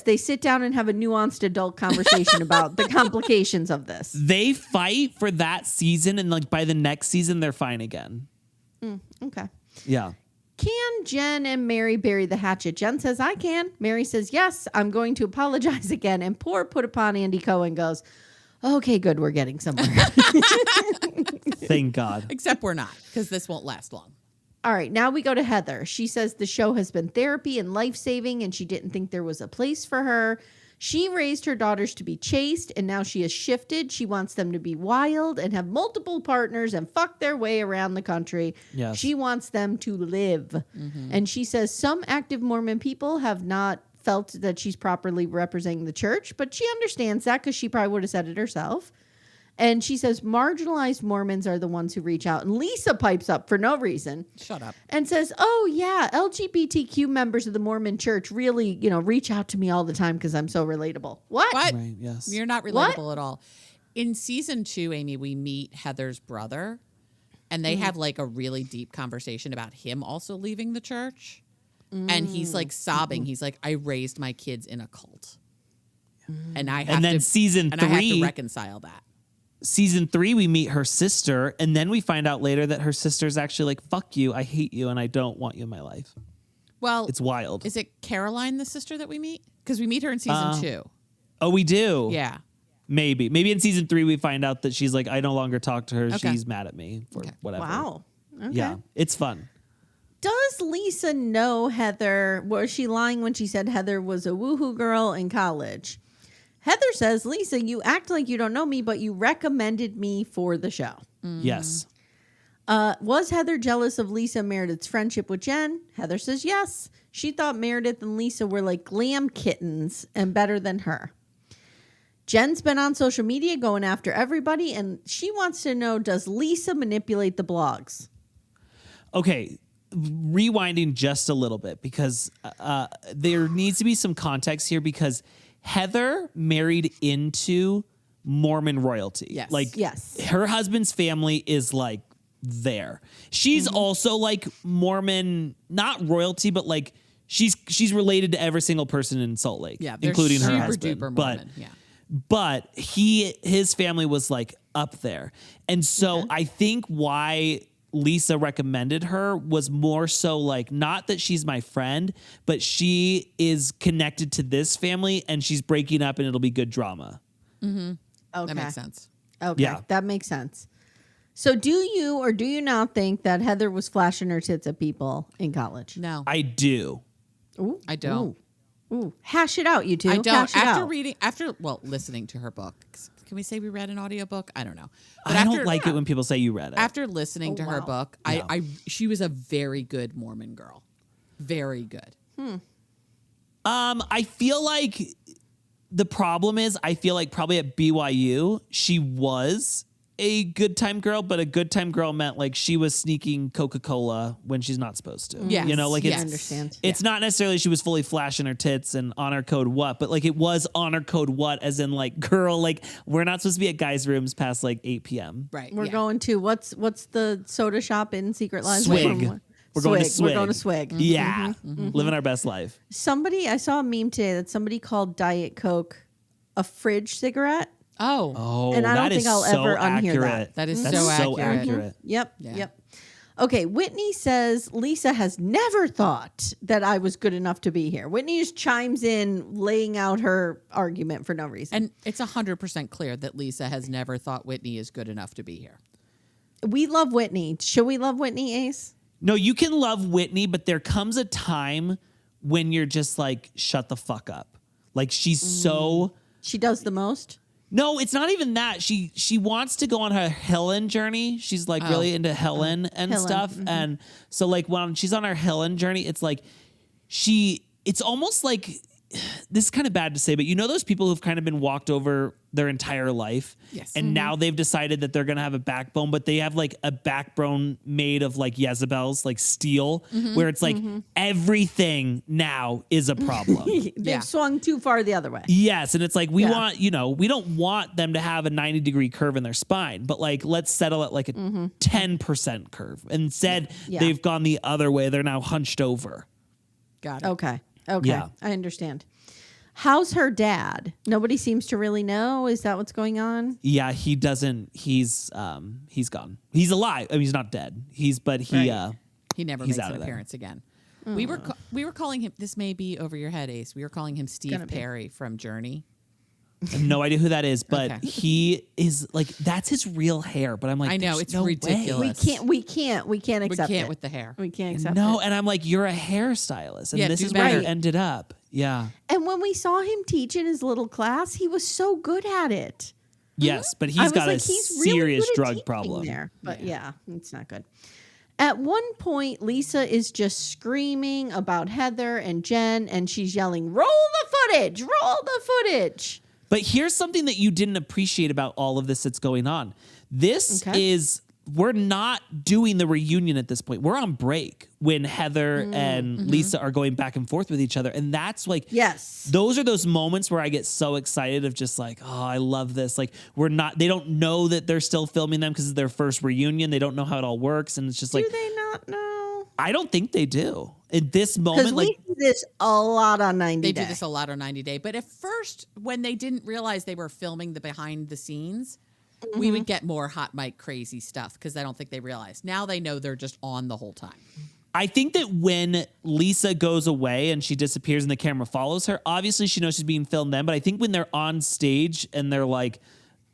They sit down and have a nuanced adult conversation about the complications of this. They fight for that season, and like by the next season, they're fine again. Okay. Yeah. Can Jen and Mary bury the hatchet? Jen says, I can. Mary says, yes, I'm going to apologize again. And poor put upon Andy Cohen goes, okay, good. We're getting somewhere. Thank God. Except we're not, because this won't last long. All right. Now we go to Heather. She says the show has been therapy and life-saving, and she didn't think there was a place for her. She raised her daughters to be chaste, and now she has shifted. She wants them to be wild and have multiple partners and fuck their way around the country. Yes. She wants them to live. And she says some active Mormon people have not felt that she's properly representing the church, but she understands that because she probably would have said it herself. And she says marginalized Mormons are the ones who reach out. And Lisa pipes up for no reason. Shut up. And says, oh, yeah, LGBTQ members of the Mormon church really, reach out to me all the time because I'm so relatable. What? Right. Yes. You're not relatable at all. In season 2, Amy, we meet Heather's brother, and they have like a really deep conversation about him also leaving the church. And he's like sobbing. He's like, I raised my kids in a cult. And I have And then season and I have 3 to reconcile that. Season 3, we meet her sister, and then we find out later that her sister's actually like, fuck you, I hate you, and I don't want you in my life. Well, It's wild. is it Caroline, the sister that we meet? Because we meet her in season 2. Oh, we do? Yeah. Maybe in season 3, we find out that she's like, I no longer talk to her. Okay. She's mad at me for whatever. Wow. Okay. Yeah, it's fun. Does Lisa know Heather? Was she lying when she said Heather was a woohoo girl in college? Heather says, Lisa, you act like you don't know me, but you recommended me for the show. Yes. Was Heather jealous of Lisa and Meredith's friendship with Jen? Heather says yes. She thought Meredith and Lisa were like glam kittens and better than her. Jen's been on social media going after everybody, and she wants to know, does Lisa manipulate the blogs? Okay, rewinding just a little bit because there needs to be some context here because Heather married into Mormon royalty. Yes. Like, Yes. her husband's family is like there. She's also like Mormon, not royalty, but like she's related to every single person in Salt Lake, Yeah. They're including her super husband. duper Mormon. But his family was like up there. And so I think why Lisa recommended her was more so like, not that she's my friend, but she is connected to this family and she's breaking up and it'll be good drama. Okay. That makes sense. Okay. Yeah. That makes sense. So do you or do you not think that Heather was flashing her tits at people in college? No, I do. Ooh, I don't. Ooh. Hash it out, you two. I don't. Hash it After out. listening to her book. Can we say we read an audiobook? I don't know. But I don't like it when people say you read it. After listening to her wow. book, she was a very good Mormon girl. Very good. I feel like the problem is I feel like probably at BYU she was a good time girl, but a good time girl meant like she was sneaking Coca-Cola when she's not supposed to. Yes. You know, like Yes. I understand. it's not necessarily she was fully flashing her tits and honor code what, but like it was honor code what, as in like, girl, like we're not supposed to be at guys' rooms past like 8 p.m. Right. We're yeah. going to what's the soda shop in Secret Lives? Swig. We're going to Swig. We're going to Swig. Yeah. Living our best life. I saw a meme today that somebody called Diet Coke a fridge cigarette. Oh, And I don't that think is I'll so ever unhear that. accurate. that is That's so accurate. accurate. Yep. Yeah. Yep. Okay. Whitney says Lisa has never thought that I was good enough to be here. Whitney just chimes in, laying out her argument for no reason. And it's 100% clear that Lisa has never thought Whitney is good enough to be here. We love Whitney. Should we love Whitney, Ace? No, you can love Whitney, but there comes a time when you're just like, shut the fuck up. Like she's so. She does the most. No, it's not even that. She wants to go on her Helen journey. She's like really into Helen and Helen, stuff. And so like when she's on her Helen journey, it's like it's almost like, this is kind of bad to say, but you know those people who've kind of been walked over their entire life? Yes. And now they've decided that they're going to have a backbone, but they have like a backbone made of like Jezebel's, like steel, where it's like everything now is a problem. They've swung too far the other way. Yes, and it's like we want, we don't want them to have a 90-degree curve in their spine, but like let's settle at like a 10% curve. Instead, they've gone the other way. They're now hunched over. Got it. Okay. Yeah. I understand. How's her dad? Nobody seems to really know. Is that what's going on? Yeah, he doesn't. He's gone. He's alive. I mean, he's not dead. He never he's makes out an of there. appearance again. We were calling him. This may be over your head, Ace. We were calling him Steve Perry from Journey. I have no idea who that is, but Okay. he is like, that's his real hair. But I'm like, I know, there's it's no way. ridiculous. We can't accept We can't it. with the hair. We can't accept No, it. and I'm like, you're a hairstylist, and Yeah, this do is where better. you ended up. Yeah. And when we saw him teach in his little class, he was so good at it. Yes, but I he's was got like, a he's really serious good at drug teaching problem. there. But yeah, it's not good. At one point, Lisa is just screaming about Heather and Jen, and she's yelling, "Roll the footage! Roll the footage!" But here's something that you didn't appreciate about all of this that's going on. This is, we're not doing the reunion at this point. We're on break when Heather and Lisa are going back and forth with each other. And that's like, Yes. those are those moments where I get so excited of just like, oh, I love this. Like they don't know that they're still filming them because it's their first reunion. They don't know how it all works. And it's just like, Do they not know? I don't think they do. At this Because moment, we like, do this a lot on 90 They Day. do this a lot on 90 Day. But at first, when they didn't realize they were filming the behind the scenes, we would get more hot mic crazy stuff because I don't think they realized. Now they know they're just on the whole time. I think that when Lisa goes away and she disappears and the camera follows her, obviously she knows she's being filmed then. But I think when they're on stage and they're like,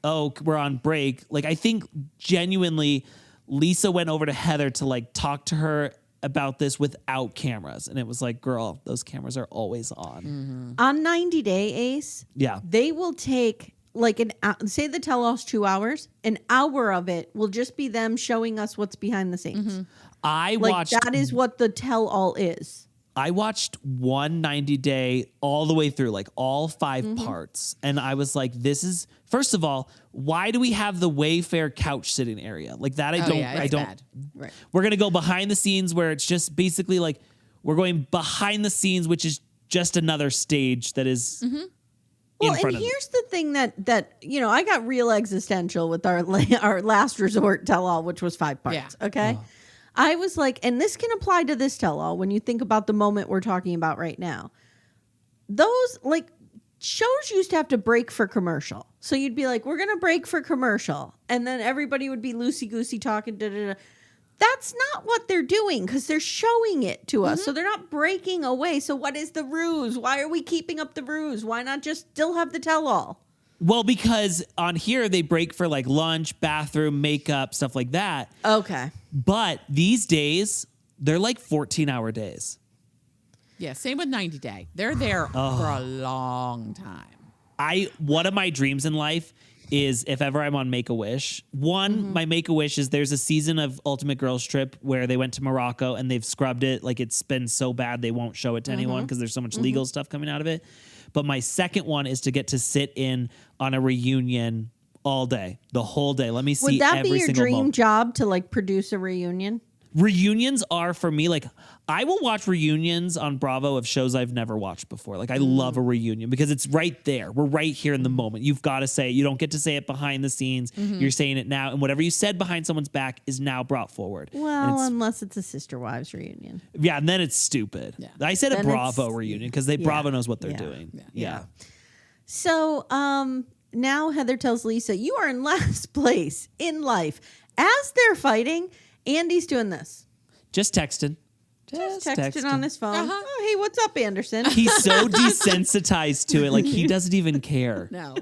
oh, we're on break. Like, I think genuinely Lisa went over to Heather to like talk to her about this without cameras. And it was like, girl, those cameras are always on. On 90 Day, Ace, Yeah. they will take like say the tell-all's 2 hours. An hour of it will just be them showing us what's behind the scenes. I Like watched that is what the tell-all is. I watched 190 Day all the way through, like all 5 parts. And I was like, this is, first of all, why do we have the Wayfair couch sitting area? Like that, I don't. Bad. Right. We're going to go behind the scenes where it's just basically like, we're going behind the scenes, which is just another stage that is Well, in front and of here's the thing that I got real existential with our last resort tell-all, which was 5 parts. Yeah. Okay. I was like, and this can apply to this tell-all when you think about the moment we're talking about right now. Those like shows used to have to break for commercial. So you'd be like, we're going to break for commercial. And then everybody would be loosey-goosey talking. That's not what they're doing because they're showing it to us. So they're not breaking away. So what is the ruse? Why are we keeping up the ruse? Why not just still have the tell-all? Well, because on here they break for like lunch, bathroom, makeup, stuff like that. Okay. But these days, they're like 14-hour days. Yeah, same with 90 Day. They're there for a long time. One of my dreams in life is if ever I'm on Make-A-Wish. My Make-A-Wish is there's a season of Ultimate Girls Trip where they went to Morocco and they've scrubbed it. Like it's been so bad they won't show it to anyone because there's so much legal stuff coming out of it. But my second one is to get to sit in on a reunion all day, the whole day. Let me see Would that be every your single dream moment. job to like produce a reunion? Reunions are for me, like I will watch reunions on Bravo of shows I've never watched before. Like I love a reunion because it's right there. We're right here in the moment. You've got to say it. You don't get to say it behind the scenes. You're saying it now. And whatever you said behind someone's back is now brought forward. Well, unless it's a Sister Wives reunion. Yeah, and then it's stupid. Yeah. I said Then a Bravo it's- reunion because Bravo knows what they're doing. Yeah. So now Heather tells Lisa, you are in last place in life. As they're fighting, Andy's doing this. Just texting. Just texting on his phone. Oh, hey, what's up, Anderson? He's so desensitized to it. Like, he doesn't even care. No.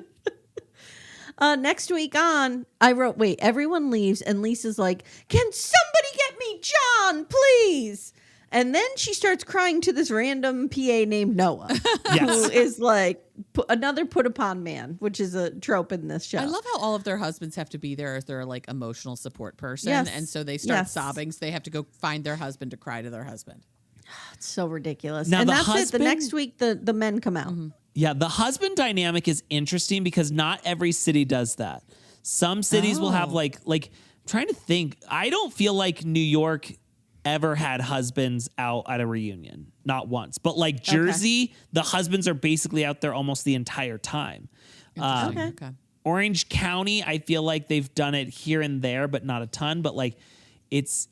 Next week on, I wrote, wait, everyone leaves. And Lisa's like, can somebody get me John, please? And then she starts crying to this random PA named Noah, who is like another put upon man, which is a trope in this show. I love how all of their husbands have to be there as their like emotional support person. Yes. And so they start sobbing. So they have to go find their husband to cry to their husband. It's so ridiculous. Now, and the that's it. husband- The next week, the men come out. Mm-hmm. Yeah, the husband dynamic is interesting because not every city does that. Some cities will have like I'm trying to think. I don't feel like New York ever had husbands out at a reunion. Not once. But like Jersey, the husbands are basically out there almost the entire time. Okay. Orange County, I feel like they've done it here and there, but not a ton. But like it's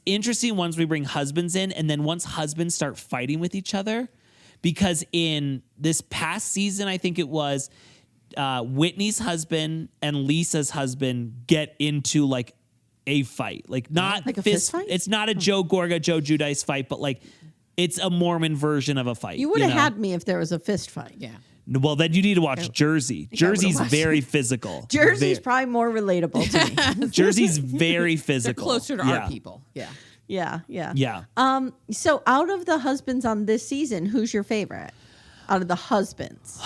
interesting once we bring husbands in, and then once husbands start fighting with each other. Because in this past season, I think it was Whitney's husband and Lisa's husband get into like a fight, like not like a fist fight. It's not a Joe Gorga, Joe Giudice fight, but like it's a Mormon version of a fight. You would have had me if there was a fist fight. Yeah. Well, then you need to watch Jersey. Jersey's very physical. Jersey's probably more relatable to me. Jersey's very They're physical. closer to our people. Yeah. Yeah. So out of the husbands on this season, who's your favorite? Out of the husbands.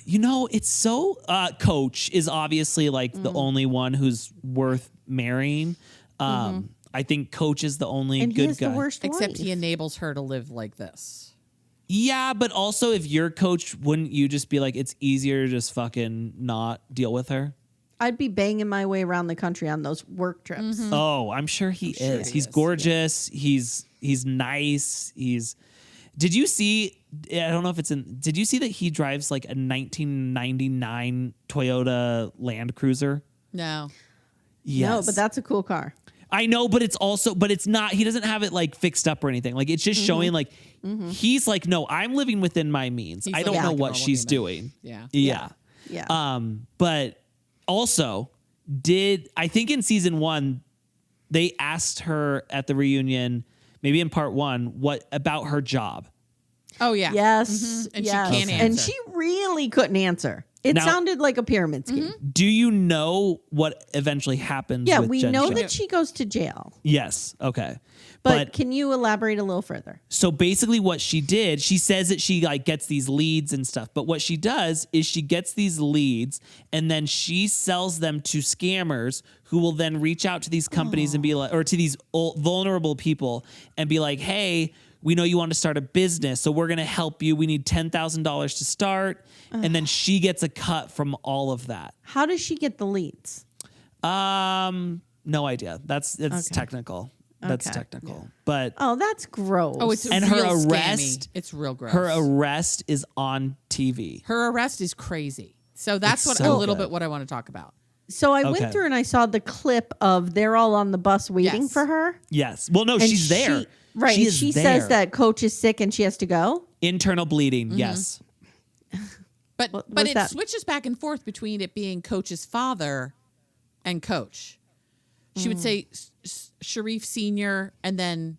You know, it's so Coach is obviously like the only one who's worth marrying. I think Coach is the only And good he has guy. the worst Except wife. he enables her to live like this. Yeah, but also if you're Coach, wouldn't you just be like, it's easier to just fucking not deal with her? I'd be banging my way around the country on those work trips. Oh, I'm sure he is. he He's is, gorgeous. He's nice. Did you see? I don't know if it's in. Did you see that he drives like a 1999 Toyota Land Cruiser? No. Yes. No, but that's a cool car. I know, but it's not. He doesn't have it like fixed up or anything. Like it's just showing like he's like, no, I'm living within my means. He's I like don't a know rock and what roll she's human. doing. Yeah. Yeah. But also I think in season 1, they asked her at the reunion, maybe in part 1, what about her job? Oh, yeah. Yes. And yes. she can't And answer. she really couldn't answer. It Now- sounded like a pyramid scheme. Do you know what eventually happens? Yeah, with we Jen know Shaw? that she goes to jail. Yes. Okay. But can you elaborate a little further? So basically what she did, she says that she like gets these leads and stuff. But what she does is she gets these leads and then she sells them to scammers who will then reach out to these companies and be like, or to these vulnerable people and be like, hey, we know you want to start a business, so we're going to help you. We need $10,000 to start. And then she gets a cut from all of that. How does she get the leads? No idea. That's technical. That's Okay. technical. But Oh, that's gross. Oh, it's And real her scammy. arrest- It's real gross. her arrest is on TV. Her arrest is crazy. So that's It's what so a little good. bit what I want to talk about. So I Okay. went through and I saw the clip of they're all on the bus waiting Yes. for her. Yes. Well, no, And she's there. Right. She and is she there. says that Coach is sick and she has to go. Internal bleeding. Yes. But What but was it that? switches back and forth between it being Coach's father and Coach. She would say Sharif Sr. and then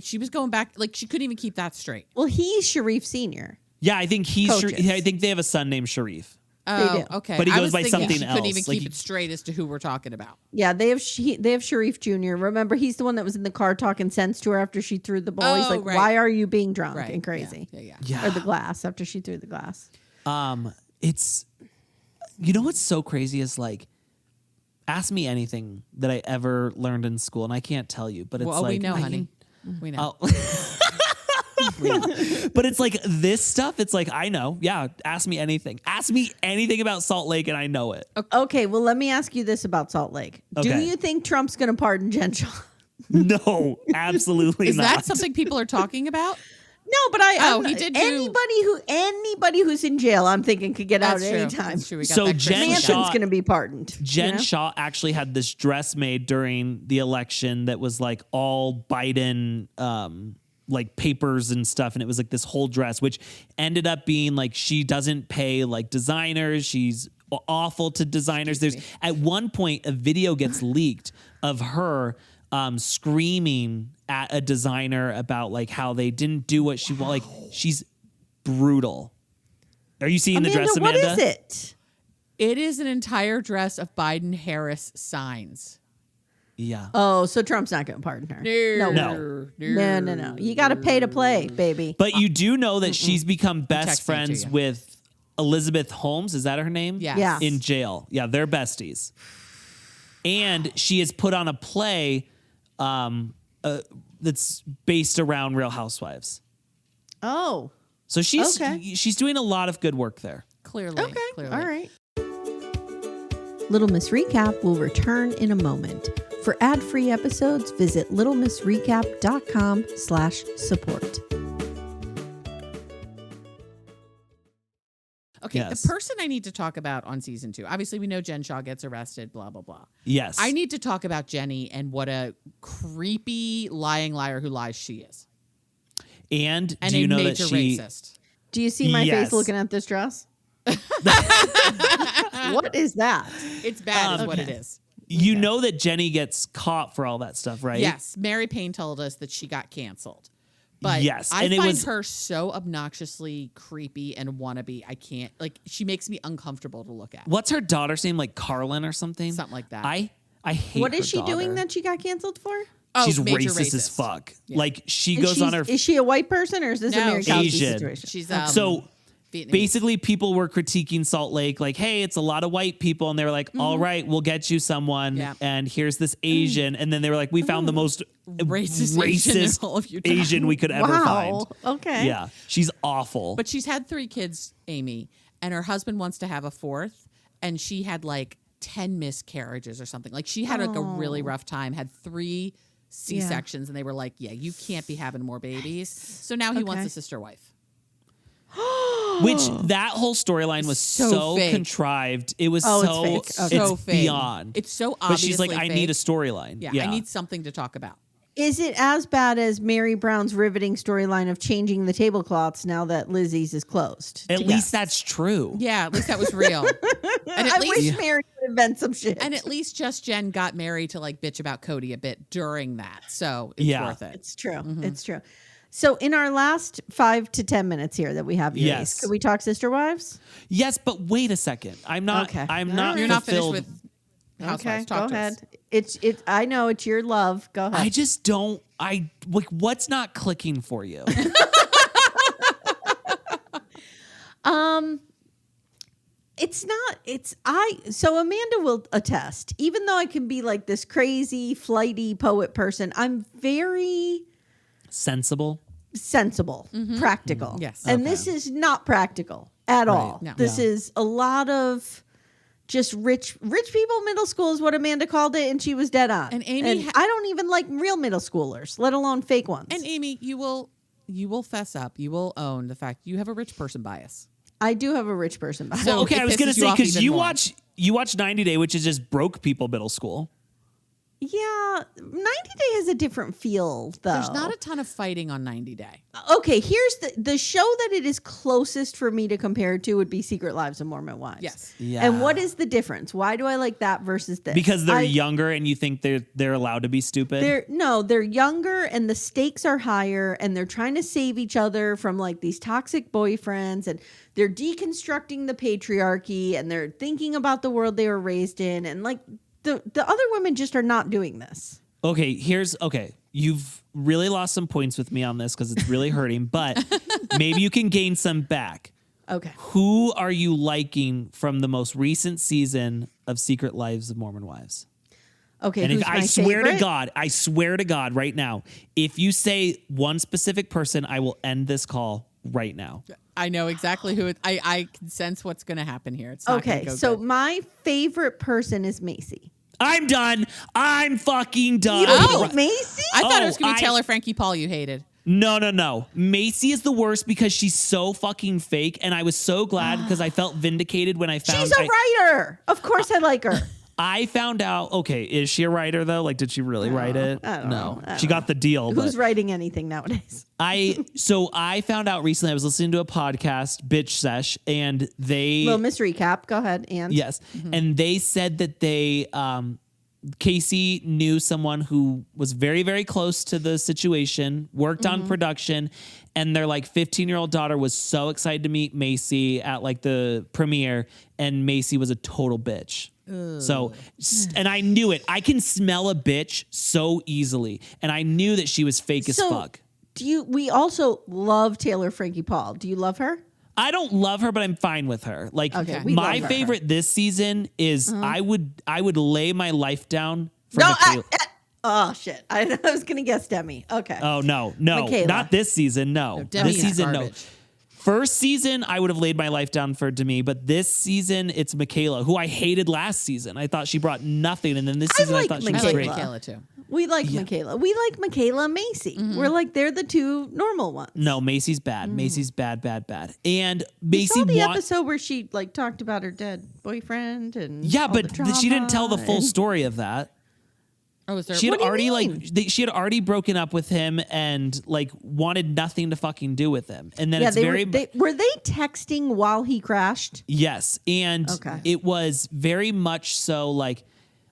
she was going back, like she couldn't even keep that straight. Well, he's Sharif Sr. Yeah, I think Coaches. I think they have a son named Sharif. Oh, do. okay. But he I goes was by thinking something she couldn't else, even like keep he- it straight as to who we're talking about. Yeah, they have Sharif Jr. Remember, he's the one that was in the car talking sense to her after she threw the ball. He's Oh, like, right. "Why are you being drunk Right. and crazy?" Yeah. Yeah. Or the glass after she threw the glass. It's, you know what's so crazy is like, ask me anything that I ever learned in school, and I can't tell you, but it's Well, like we know, I honey. can- We know. Oh. But it's like this stuff. It's like I know. Yeah, ask me anything. Ask me anything about Salt Lake, and I know it. Okay, well, let me ask you this about Salt Lake. Do Okay. you think Trump's going to pardon Jen Shaw? No, absolutely Is not. that something people are talking about? No, but He did do- anybody who's in jail, I'm thinking could get out That's at true. any time. That's true. We got So that Jen Christmas Shaw- Manson's going to be pardoned. Jen you know? Shaw actually had this dress made during the election that was like all Biden like papers and stuff, and it was like this whole dress, which ended up being like she doesn't pay like designers. She's awful to designers. There's at one point a video gets leaked of her screaming at a designer about like how they didn't do what she wanted. Like she's brutal. Are you seeing the dress, Amanda? What is it? It is an entire dress of Biden-Harris signs. Yeah. Oh, so Trump's not going to pardon her. No. You got to pay to play, baby. But you do know that she's become best friends with Elizabeth Holmes. Is that her name? Yeah. In jail. Yeah, they're besties. And she has put on a play that's based around Real Housewives. Oh. So she's doing a lot of good work there. Clearly. Okay. Clearly. All right. Little Miss Recap will return in a moment. For ad-free episodes, visit littlemissrecap.com/support. Okay, Yes. the person I need to talk about on season 2. Obviously, we know Jen Shaw gets arrested, blah, blah, blah. Yes. I need to talk about Jenny and what a creepy lying liar who lies she is. And And do you a know that major she racist. Do you see my Yes. face looking at this dress? What is that? It's bad is what it is. you know that Jenny gets caught for all that stuff, right? Yes, Mary Payne told us that she got canceled. But yes, I and find it was her so obnoxiously creepy and wannabe. I can't, like, she makes me uncomfortable to look at. what's her daughter's name? Like Carlin or something? Something like that. I hate What her is she doing daughter. that she got canceled for? Oh, She's major racist as fuck. Yeah. Like she And goes on her. Is she a white person or is this a No, Mary she's Cosby Asian. situation? She's So Vietnamese. basically, people were critiquing Salt Lake, like, "Hey, it's a lot of white people," and they were like, "All right, we'll get you someone." Yeah. And here's this Asian, and then they were like, "We found the most Racist Asian in all of Utah. Asian we could ever Wow. find." Okay. Yeah, she's awful. But she's had 3 kids, Amy, and her husband wants to have a 4th, and she had like 10 miscarriages or something. Like she had like a really rough time, had 3 C-sections, and they were like, "Yeah, you can't be having more babies." So now he wants Okay. a sister wife. Which that whole storyline was So so fake. contrived. It was Oh, so it's fake. Okay. So fake. beyond. It's so but obviously she's like, I need a fake. storyline. Yeah, I need something to talk about. Is it as bad as Mary Brown's riveting storyline of changing the tablecloths now that Lizzie's is closed? At least that's true. Yeah, at least that was real. And at I least wish Mary would invent some shit. and at least Just Jen got Mary to like bitch about Cody a bit during that. So it's Yeah. worth it. It's true. It's true. So in our last 5 to 10 minutes here that we have, Louise, Yes. could we talk Sister Wives? Yes, but wait a second. I'm not. Okay. I'm not. You're not finished fulfilled. with Housewives. Okay, Talk go to ahead. us. It's I know it's your love. Go ahead. I just don't. I like. What's not clicking for you? It's not. So Amanda will attest. Even though I can be like this crazy flighty poet person, I'm very Sensible. sensible, practical. Yes. And this is not practical at all. No. This is a lot of just rich people middle school is what Amanda called it, and she was dead on. And Amy I don't even like real middle schoolers, let alone fake ones. And Amy, you will fess up. You will own the fact you have a rich person bias. I do have a rich person bias. So Okay, it I was gonna pisses you say off because even more. you watch 90 Day, which is just broke people middle school. Yeah, 90 Day has a different feel, though. There's not a ton of fighting on 90 Day. Okay, here's the show that it is closest for me to compare to would be Secret Lives of Mormon Wives. Yes. Yeah. And what is the difference? Why do I like that versus this? Because they're younger and you think they're allowed to be stupid. They're younger and the stakes are higher and they're trying to save each other from like these toxic boyfriends and they're deconstructing the patriarchy and they're thinking about the world they were raised in and like the other women just are not doing this. Okay, you've really lost some points with me on this because it's really hurting, but maybe you can gain some back. Okay. Who are you liking from the most recent season of Secret Lives of Mormon Wives? Okay, And who's if my I favorite? swear to God right now, if you say one specific person, I will end this call right now. I know exactly who I can sense what's going to happen here. It's not Okay, gonna go so good. my favorite person is Macy. I'm done. I'm fucking done. You Oh. hate Macy? I thought it was going to I- be Taylor Frankie Paul you hated. No. Macy is the worst because she's so fucking fake. And I was so glad because I felt vindicated when I found She's a writer. Of course I like her. I found out, okay, is she a writer though? Like, did she really write it? I don't know. I She don't got the deal. Who's But writing anything nowadays? I found out recently, I was listening to a podcast, Bitch Sesh, and they Little mystery cap. Go ahead, and yes, and they said that they Casey knew someone who was very, very close to the situation, worked on production, and their like 15-year-old daughter was so excited to meet Macy at like the premiere, and Macy was a total bitch. So, and I knew it. I can smell a bitch so easily, and I knew that she was fake as fuck. We also love Taylor Frankie Paul. Do you love her? I don't love her, but I'm fine with her. Like my favorite this season is I would lay my life down for Michaela. Oh shit! I was gonna guess Demi. Okay. Oh no, Michaela. Not this season. No, Demi this season garbage. no. First season, I would have laid my life down for Demi, but this season it's Michaela, who I hated last season. I thought she brought nothing, and then this season I thought she was I like great. Michaela too. We like Michaela. We like Michaela and Macy. We're like they're the two normal ones. No, Macy's bad. Macy's bad. And You Macy saw the episode where she like talked about her dead boyfriend and yeah, all but the she didn't tell the full and- story of that. Oh, is there? She had What do you already mean? she had already broken up with him and like wanted nothing to fucking do with him. And then Yeah, it's they very were they texting while he crashed? yes, and Okay. it was very much so like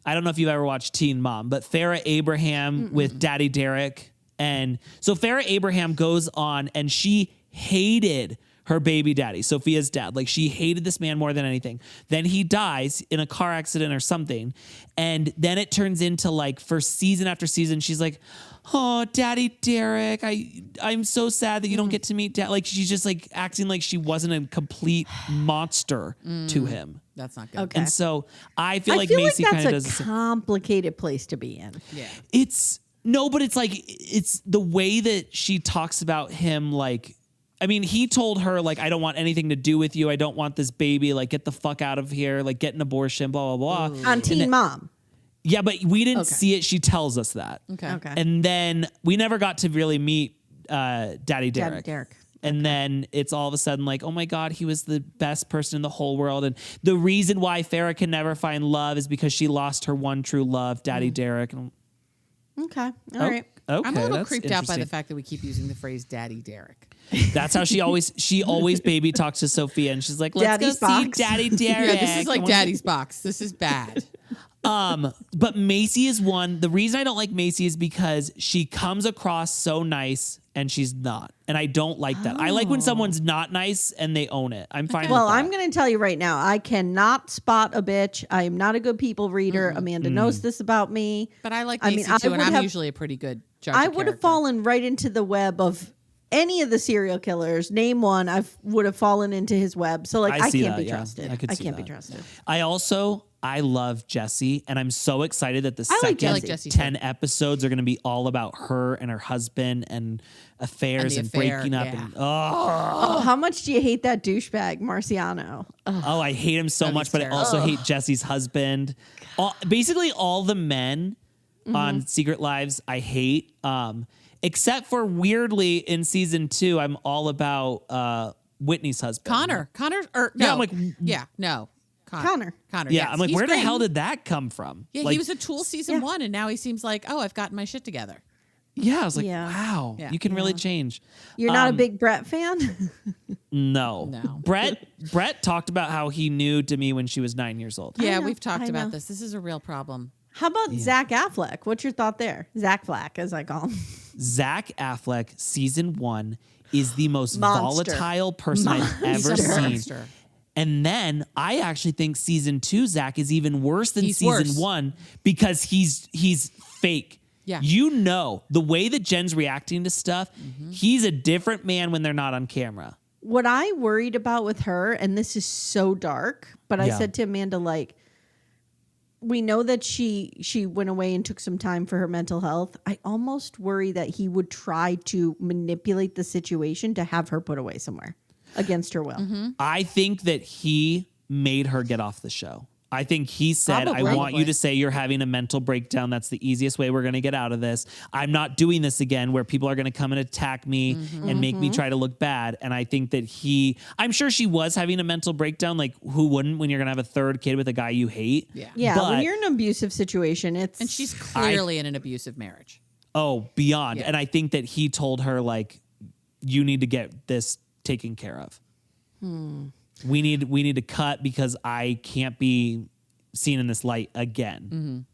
I don't know if you've ever watched Teen Mom, but Farrah Abraham with Daddy Derek, and so Farrah Abraham goes on and she hated her baby daddy, Sophia's dad. Like she hated this man more than anything. Then he dies in a car accident or something. And then it turns into like for season after season, she's like, oh, Daddy Derek, I'm so sad that you don't get to meet dad. Like she's just like acting like she wasn't a complete monster to him. That's not good. Okay. And so I feel like like Macy kind of that's does a the same. complicated place to be in. Yeah. It's no, but it's like it's the way that she talks about him. Like, I mean, he told her like, I don't want anything to do with you. I don't want this baby. Like, get the fuck out of here. Like, get an abortion. Blah blah blah. On Teen Mom. Yeah, but we didn't Okay. see it. She tells us that. Okay. Okay. And then we never got to really meet Daddy Derek. Derek. And then it's all of a sudden like, oh my God, he was the best person in the whole world. And the reason why Farrah can never find love is because she lost her one true love, Daddy Derek. And Okay. All right. Okay, I'm a little that's creeped out by the interesting. fact that we keep using the phrase "Daddy Derek." That's how she always baby talks to Sophia, and she's like, "Let's Daddy's go see box. Daddy Derek." Yeah, this is like Daddy's box. This is bad. But Macy is one. The reason I don't like Macy is because she comes across so nice and she's not, and I don't like that. I like when someone's not nice and they own it. I'm fine. Well, with that. I'm going to tell you right now, I cannot spot a bitch. I am not a good people reader. Amanda knows this about me. But I like I Macy mean, too, I and would I'm have- usually a pretty good judge. I of would have character. fallen right into the web of any of the serial killers. Name one, I would have fallen into his web. So like, I I see can't that, be yeah. trusted. I could see can't be that. trusted. I love Jessie, and I'm so excited that the I like second Jessie. 10 episodes are going to be all about her and her husband and affairs and, affair, breaking up. yeah. And Oh, how much do you hate that douchebag, Marciano? oh, I hate him so That much, is but I terrible. also hate Jessie's husband. Basically, all the men on Secret Lives I hate, except for weirdly in season 2, I'm all about Whitney's husband. Connor, or no, Yeah, I'm like- no, Connor. Connor. Yeah, yes. I'm like, He's where the great. hell did that come from? Yeah, like, he was a Tool season 1, and now he seems like, oh, I've gotten my shit together. yeah, I was like, Yeah. wow, Yeah. you can really change. You're not a big Brett fan? No. No. Brett talked about how he knew Demi when she was 9 years old. Yeah, know, we've talked I about know. this. This is a real problem. How about Zach Affleck? What's your thought there? Zach Flack, as I call him. Zach Affleck, season 1, is the most Monster. volatile person I've ever He's a seen. monster. And then I actually think season 2, Zach, is even worse than He's season worse. 1 because he's fake. Yeah. You know, the way that Jen's reacting to stuff, Mm-hmm. he's a different man when they're not on camera. What I worried about with her, and this is so dark, but I Yeah. said to Amanda, like, we know that she went away and took some time for her mental health. I almost worry that he would try to manipulate the situation to have her put away somewhere against her will. I think that he made her get off the show. I think he said, I Probably. want you to say you're having a mental breakdown. That's the easiest way we're going to get out of this. I'm not doing this again where people are going to come and attack me and make me try to look bad. And I think that I'm sure she was having a mental breakdown. Like, who wouldn't when you're going to have a third kid with a guy you hate? Yeah, But, when you're in an abusive situation, it's... And she's clearly in an abusive marriage. Oh, beyond. Yeah. And I think that he told her, like, you need to get this taken care of. We need to cut because I can't be seen in this light again.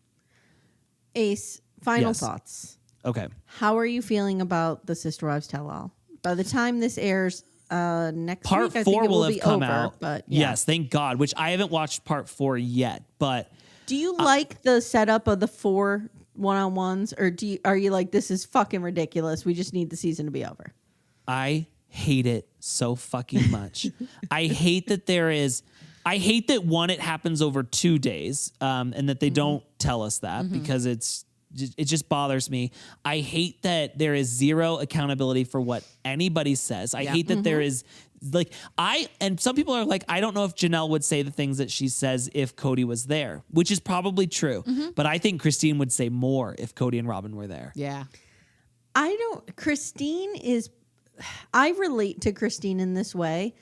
Ace, final Yes. thoughts. Okay. How are you feeling about the Sister Wives Tell All? By the time this airs next Part week, I 4 think it will will have be come over. out. But yeah. Yes, thank God, which I haven't watched part 4 yet. But Do you like the setup of the 4 one-on-ones, or are you like, this is fucking ridiculous? We just need the season to be over. I hate it so fucking much. I hate that I hate that it happens over 2 days, and that they don't tell us that because it just bothers me. I hate that there is zero accountability for what anybody says. I hate that there is and some people are like, I don't know if Janelle would say the things that she says if Cody was there, which is probably true. But I think Christine would say more if Cody and Robin were there. Yeah. I relate to Christine in this way.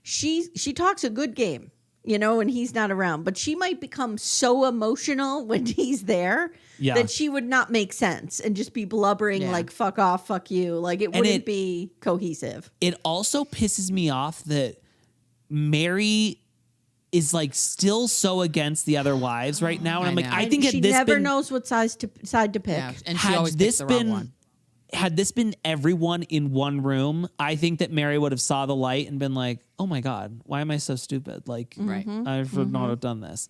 She talks a good game, when he's not around, but she might become so emotional when he's there that she would not make sense and just be blubbering like, fuck off, fuck you. Like, it wouldn't be cohesive. It also pisses me off that Mary is like still so against the other wives right now. And I'm like, I think she never knows what side to pick. Yeah. And she always picks the wrong one. Had this been everyone in one room, I think that Mary would have saw the light and been like, oh my God, why am I so stupid? Like, I should not have done this.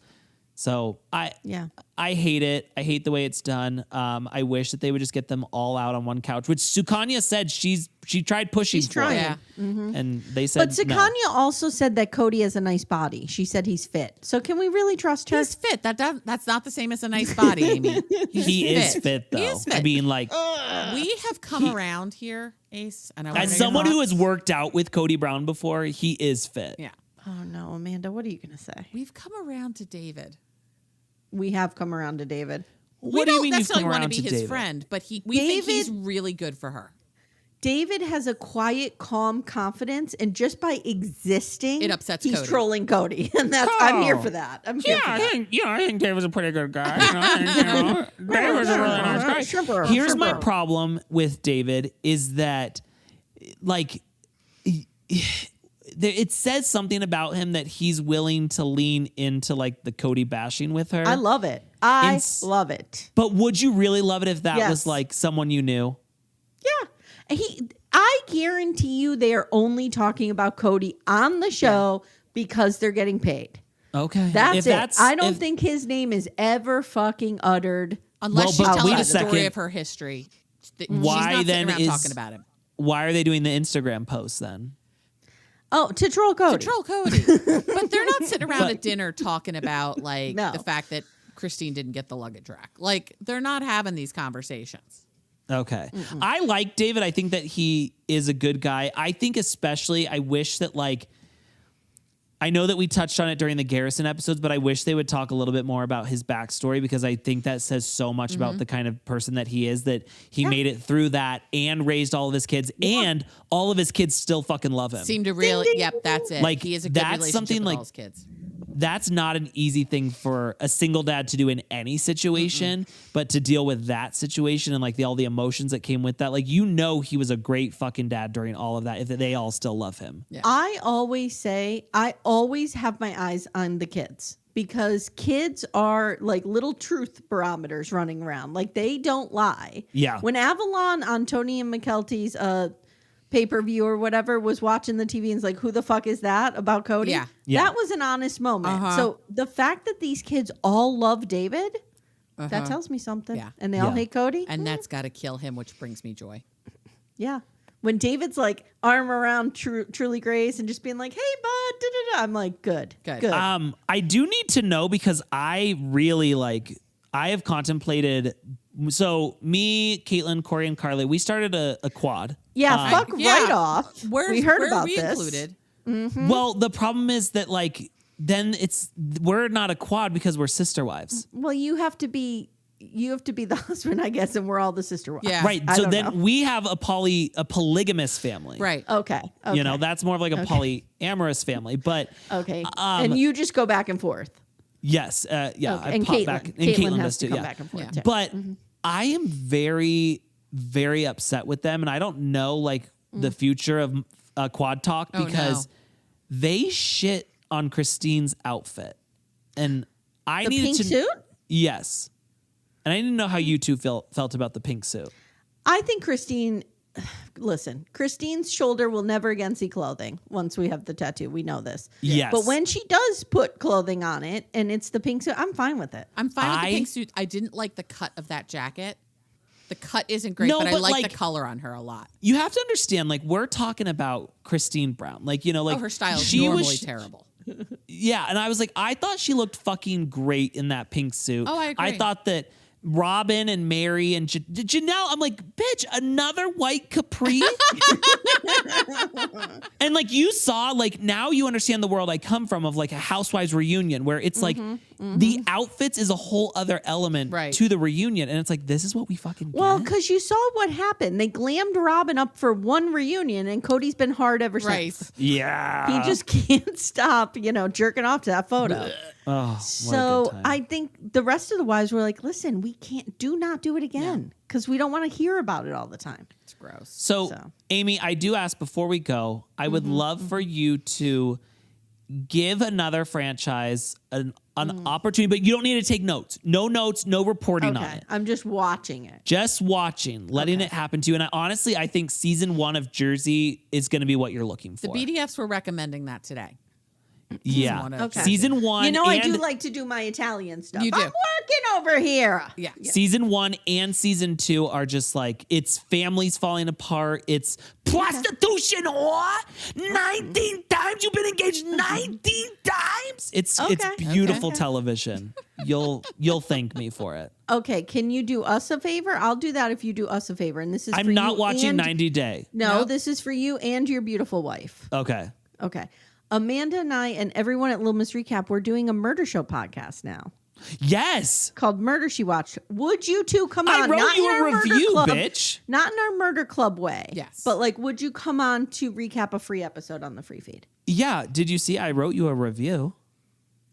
So I hate it. I hate the way it's done. I wish that they would just get them all out on one couch, which Sukanya said she tried pushing for it. Yeah. And they said But Sukanya also said that Cody has a nice body. She said he's fit. So can we really trust her? He's fit. That's not the same as a nice body, Amy. He is fit though. He is fit. I mean, like, we have come around here, Ace. And I as someone who has worked out with Cody Brown before, he is fit. Yeah. Oh no, Amanda, what are you going to say? We've come around to David. We have come around to David. What do you mean you've come necessarily want to around be to his David? friend, but we think he's really good for her. David has a quiet, calm confidence, and just by existing, It upsets he's Cody. trolling Cody, and I'm here for that. I'm here for that. I think David's a pretty good guy. David's a really nice guy. Here's my problem with David is that, like, it says something about him that he's willing to lean into like the Cody bashing with her. I love it. I love it. But would you really love it if that Yes. was like someone you knew? Yeah. I guarantee you they are only talking about Cody on the show because they're getting paid. Okay. That's it. I don't think his name is ever fucking uttered. Unless Well, she's but telling wait the a story second. of her history. Why she's not then sitting around talking about him. Why are they doing the Instagram posts then? Oh, to troll Cody. To troll Cody. But they're not sitting around at dinner talking about like No. the fact that Christine didn't get the luggage rack. Like, they're not having these conversations. Okay. I like David. I think that he is a good guy. I think especially I wish that like I know that we touched on it during the Garrison episodes, but I wish they would talk a little bit more about his backstory because I think that says so much about the kind of person that he is, that he made it through that and raised all of his kids and all of his kids still fucking love him. Seem to really, yep, that's it. Like, he has a good that's relationship something with like- all his kids. That's not an easy thing for a single dad to do in any situation, but to deal with that situation and like all the emotions that came with that, like, he was a great fucking dad during all of that, if they all still love him. Yeah. I always say, I always have my eyes on the kids because kids are like little truth barometers running around. Like, they don't lie. Yeah. When Avalon on Tony and McKelty's pay-per-view or whatever was watching the TV and was like, who the fuck is that about Cody? Yeah. Yeah. That was an honest moment. Uh-huh. So the fact that these kids all love David, that tells me something. Yeah. And they all hate Cody. And that's got to kill him, which brings me joy. Yeah. When David's like arm around Truly Grace and just being like, hey, bud, da-da-da, I'm like, good. I do need to know because I really I have contemplated. So me, Caitlin, Corey, and Carly, we started a quad. Yeah, fuck right off. We heard where about we this. included. Well, the problem is that like then we're not a quad because we're sister wives. Well, you have to be the husband, I guess, and we're all the sister wives. Yeah. Right. So then we have a polygamous family. Right. Okay. You know, that's more of like a polyamorous family. But Okay. And you just go back and forth. yes, yeah. Okay. I And pop Caitlin. back, and Caitlin Caitlin has does to too. come Yeah. back and forth. Yeah. Too. But I am very, very upset with them, and I don't know like the future of Quad Talk because they shit on Christine's outfit, and I The needed pink to suit? Yes, and I didn't know how you two felt about the pink suit. I think Christine's shoulder will never again see clothing once we have the tattoo. We know this. Yes. But when she does put clothing on it and it's the pink suit, I'm fine with it. I'm fine with the pink suit. I didn't like the cut of that jacket. The cut isn't great, No, but I but, like like, the color on her a lot. You have to understand, like, we're talking about Christine Brown. Like, you know, like Her style is she normally was terrible. Yeah, and I was like, I thought she looked fucking great in that pink suit. Oh, I agree. I thought that Robin and Mary and Janelle, I'm like, bitch, another white capri? And like you saw, like now you understand the world I come from of like a Housewives reunion where it's like the outfits is a whole other element Right. to the reunion. And it's like, this is what we fucking Well, get? because you saw what happened. They glammed Robin up for one reunion and Cody's been hard ever Right. since. Yeah. He just can't stop, jerking off to that photo. Oh, what a So good time. I think the rest of the wives were like, listen, we do not do it again because we don't want to hear about it all the time. It's gross. So, So. Amy, I do ask before we go, I would love for you to give another franchise an opportunity, but you don't need to take notes. No notes, no reporting on Okay. it. I'm just watching it. Just watching, letting it happen to you. And I think season 1 of Jersey is going to be what you're looking The for. BDFs were recommending that today. Yeah. one of Okay. Season 1. I and do like to do my Italian stuff. You do. I'm working over here. Yeah. Season 1 and season 2 are just like, it's families falling apart. It's prostitution, whore. 19 times you've been engaged. 19 times. It's beautiful television. You'll thank me for it. Okay, can you do us a favor? I'll do that if you do us a favor. And this is for I'm not you watching and- 90 Day. No, Nope. this is for you and your beautiful wife. Okay. Okay. Amanda and I and everyone at Little Miss Recap, we're doing a murder show podcast now Yes. called Murder She Watched. Would you two come on? I wrote Not you in a our murder review, club, bitch. Not in our murder club way. Yes. But like, would you come on to recap a free episode on the free feed? Yeah. Did you see I wrote you a review?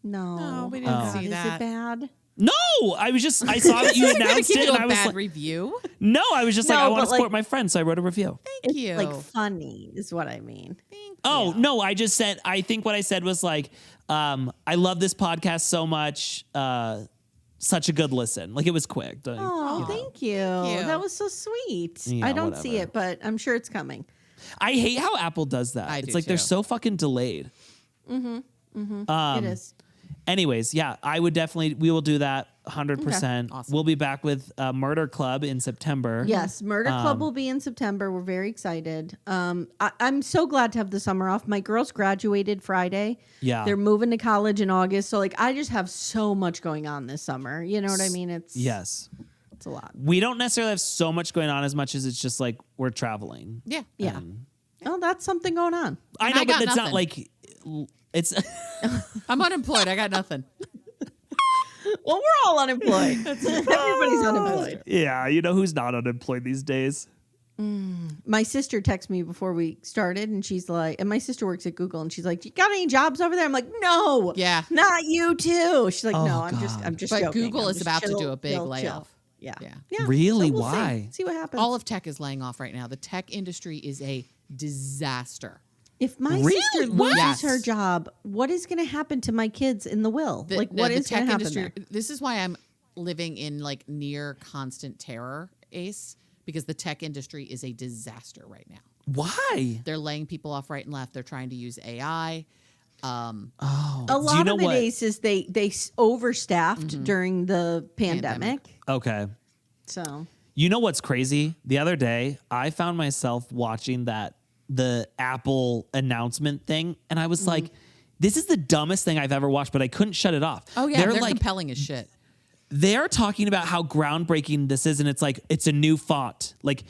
No. No, we didn't Oh, see God, that. Is it bad? No, I saw that you announced Give it, you and a I was bad like, review. no, I was just like, No, I want to but, like- support my friend, so I wrote a review. Thank you. Like funny is what I mean. Thank Oh you. no, I just said. I think what I said was like, I love this podcast so much. Such a good listen. Like it was quick. Oh, thank you. you. That was so sweet. Yeah, I don't see whatever. it, but I'm sure it's coming. I hate how Apple does that. I It's do like they're too. so fucking delayed. It is. Anyways, yeah, I would definitely. We will do that 100%. Awesome. We'll be back with Murder Club in September. Yes, Murder Club will be in September. We're very excited. I'm so glad to have the summer off. My girls graduated Friday. Yeah. They're moving to college in August. So like I just have so much going on this summer. You know what I mean? It's Yes. It's a lot. We don't necessarily have so much going on as much as it's just like we're traveling. Yeah. Yeah. Oh, that's something going on. I And know, I but got it's not nothing. like it's. I'm unemployed. I got nothing. Well, we're all unemployed. Everybody's unemployed. Yeah, you know who's not unemployed these days? My sister texted me before we started, and she's like, and my sister works at Google, and she's like, "You got any jobs over there?" I'm like, "No, Yeah. not you too." She's like, Oh, "No, I'm God. just But joking. Google I'm is just about to chill, do a big chill, chill." layoff. Yeah. Yeah. Really? So we'll Why? See what happens. All of tech is laying off right now. The tech industry is a disaster. If my Really? sister What? loses her Yes. job, what is going to happen to my kids in the will? The- Like, no, what the is going tech to happen industry? there? This is why I'm living in like near constant terror, Ace, because the tech industry is a disaster right now. Why? They're laying people off right and left. They're trying to use AI. Oh, A do you lot know of it what? is they overstaffed during the pandemic. Okay. So You know what's crazy? The other day, I found myself watching the Apple announcement thing, and I was like, "This is the dumbest thing I've ever watched," but I couldn't shut it off. Oh yeah, they're like compelling as shit. they're talking about how groundbreaking this is, and it's like it's a new font. Like,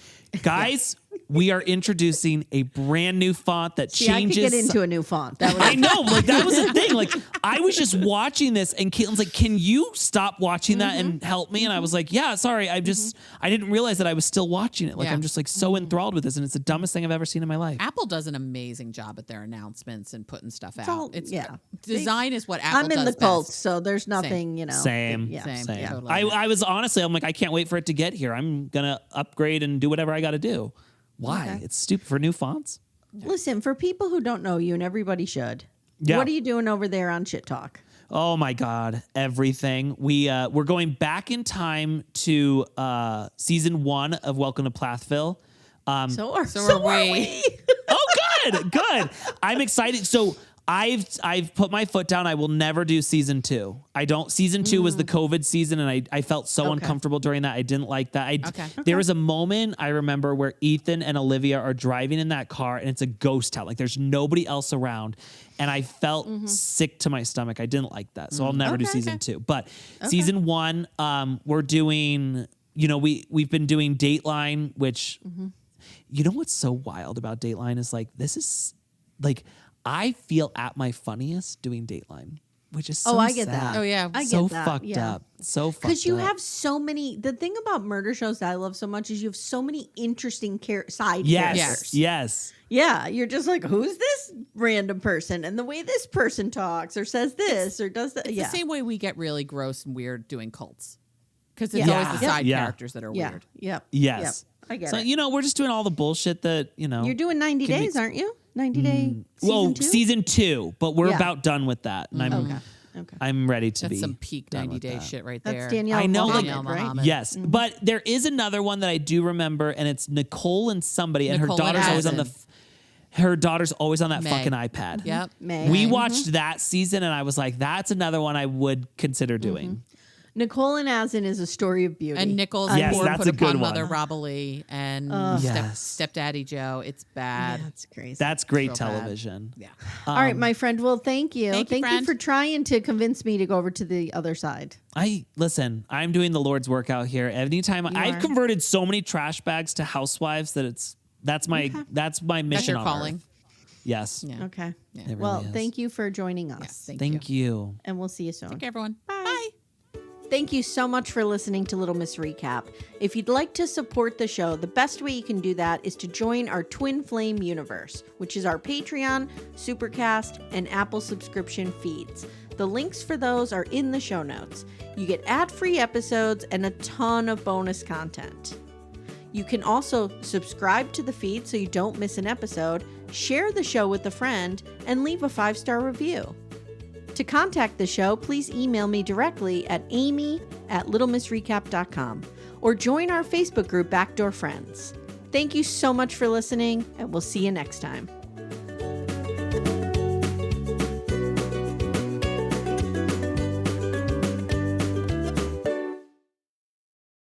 guys, we are introducing a brand new font that See, I could changes. get into a new font. That I was know, like that was the thing. Like I was just watching this, and Caitlin's like, "Can you stop watching that and help me?" And I was like, "Yeah, sorry, I didn't realize that I was still watching it. Like Yeah. I'm just like so enthralled with this, and it's the dumbest thing I've ever seen in my life." Apple does an amazing job at their announcements and putting stuff out. all- It's yeah. design is what Apple I'm in does the cult, best. so there's nothing, you know. Same. Yeah. Same. Same. Totally. I was honestly, I'm like, I can't wait for it to get here. I'm gonna upgrade and do whatever I got to do. Why? Okay. It's stupid for new fonts. Listen, for people who don't know you, and everybody should, Yeah. what are you doing over there on Shit Talk? Oh my God, everything. We're going back in time to season 1 of Welcome to Plathville. So are we. we. Oh, good. I'm excited. So I've put my foot down. I will never do season 2. Season 2 was the COVID season, and I felt so uncomfortable during that. I didn't like that. There was a moment I remember where Ethan and Olivia are driving in that car, and it's a ghost town. Like there's nobody else around, and I felt sick to my stomach. I didn't like that, so I'll never do season 2. But season 1, we're doing. You know, we've been doing Dateline, which you know what's so wild about Dateline is like this is like. I feel at my funniest doing Dateline, which is so I get sad. that. Oh, yeah. I get So that. fucked yeah. up. So fucked up. Because you have so many. The thing about murder shows that I love so much is you have so many interesting side characters. Yes. Yeah, you're just like, who's this random person? And the way this person talks or says this or does that. It's Yeah. the same way we get really gross and weird doing cults. Because it's Yeah. always the Yeah. side Yeah. characters that are Yeah. weird. Yep. Yes. Yep. I get So, it. you know, we're just doing all the bullshit that, you know. You're doing 90 can be- days, aren't you? 90 day Whoa, season 2? season 2, but we're Yeah. about done with that. And Okay. I'm ready to be. That's some peak done 90 with day that. shit right That's there. Danielle I know, like- Mohammed, right? Mohammed. Yes, but there is another one that I do remember, and it's Nicole and somebody, and Nicole her and daughter's always on Addison. her daughter's always on that May. fucking iPad. Yep. May. We watched that season, and I was like, that's another one I would consider doing. Nicole and Asin is a story of beauty. And Nichols Yes, poor that's put a good upon one. Mother Robberly and Yes. Stepdaddy Joe. It's bad. That's crazy. That's great So bad. television. Yeah. All right, my friend. Well, thank you. Thank you, friend. for trying to convince me to go over to the other side. Listen, I'm doing the Lord's work out here. Anytime I've are. converted so many trash bags to Housewives that that's my mission. That's your on calling. Earth. Yes. Yeah. Okay. Yeah. It Well, really is. thank you for joining us. Thank you. And we'll see you soon. Take care, everyone. Bye. Thank you so much for listening to Little Miss Recap. If you'd like to support the show, the best way you can do that is to join our Twin Flame universe, which is our Patreon, Supercast, and Apple subscription feeds. The links for those are in the show notes. You get ad-free episodes and a ton of bonus content. You can also subscribe to the feed so you don't miss an episode, share the show with a friend, and leave a 5-star review. To contact the show, please email me directly at amy@littlemissrecap.com or join our Facebook group Backdoor Friends. Thank you so much for listening, and we'll see you next time.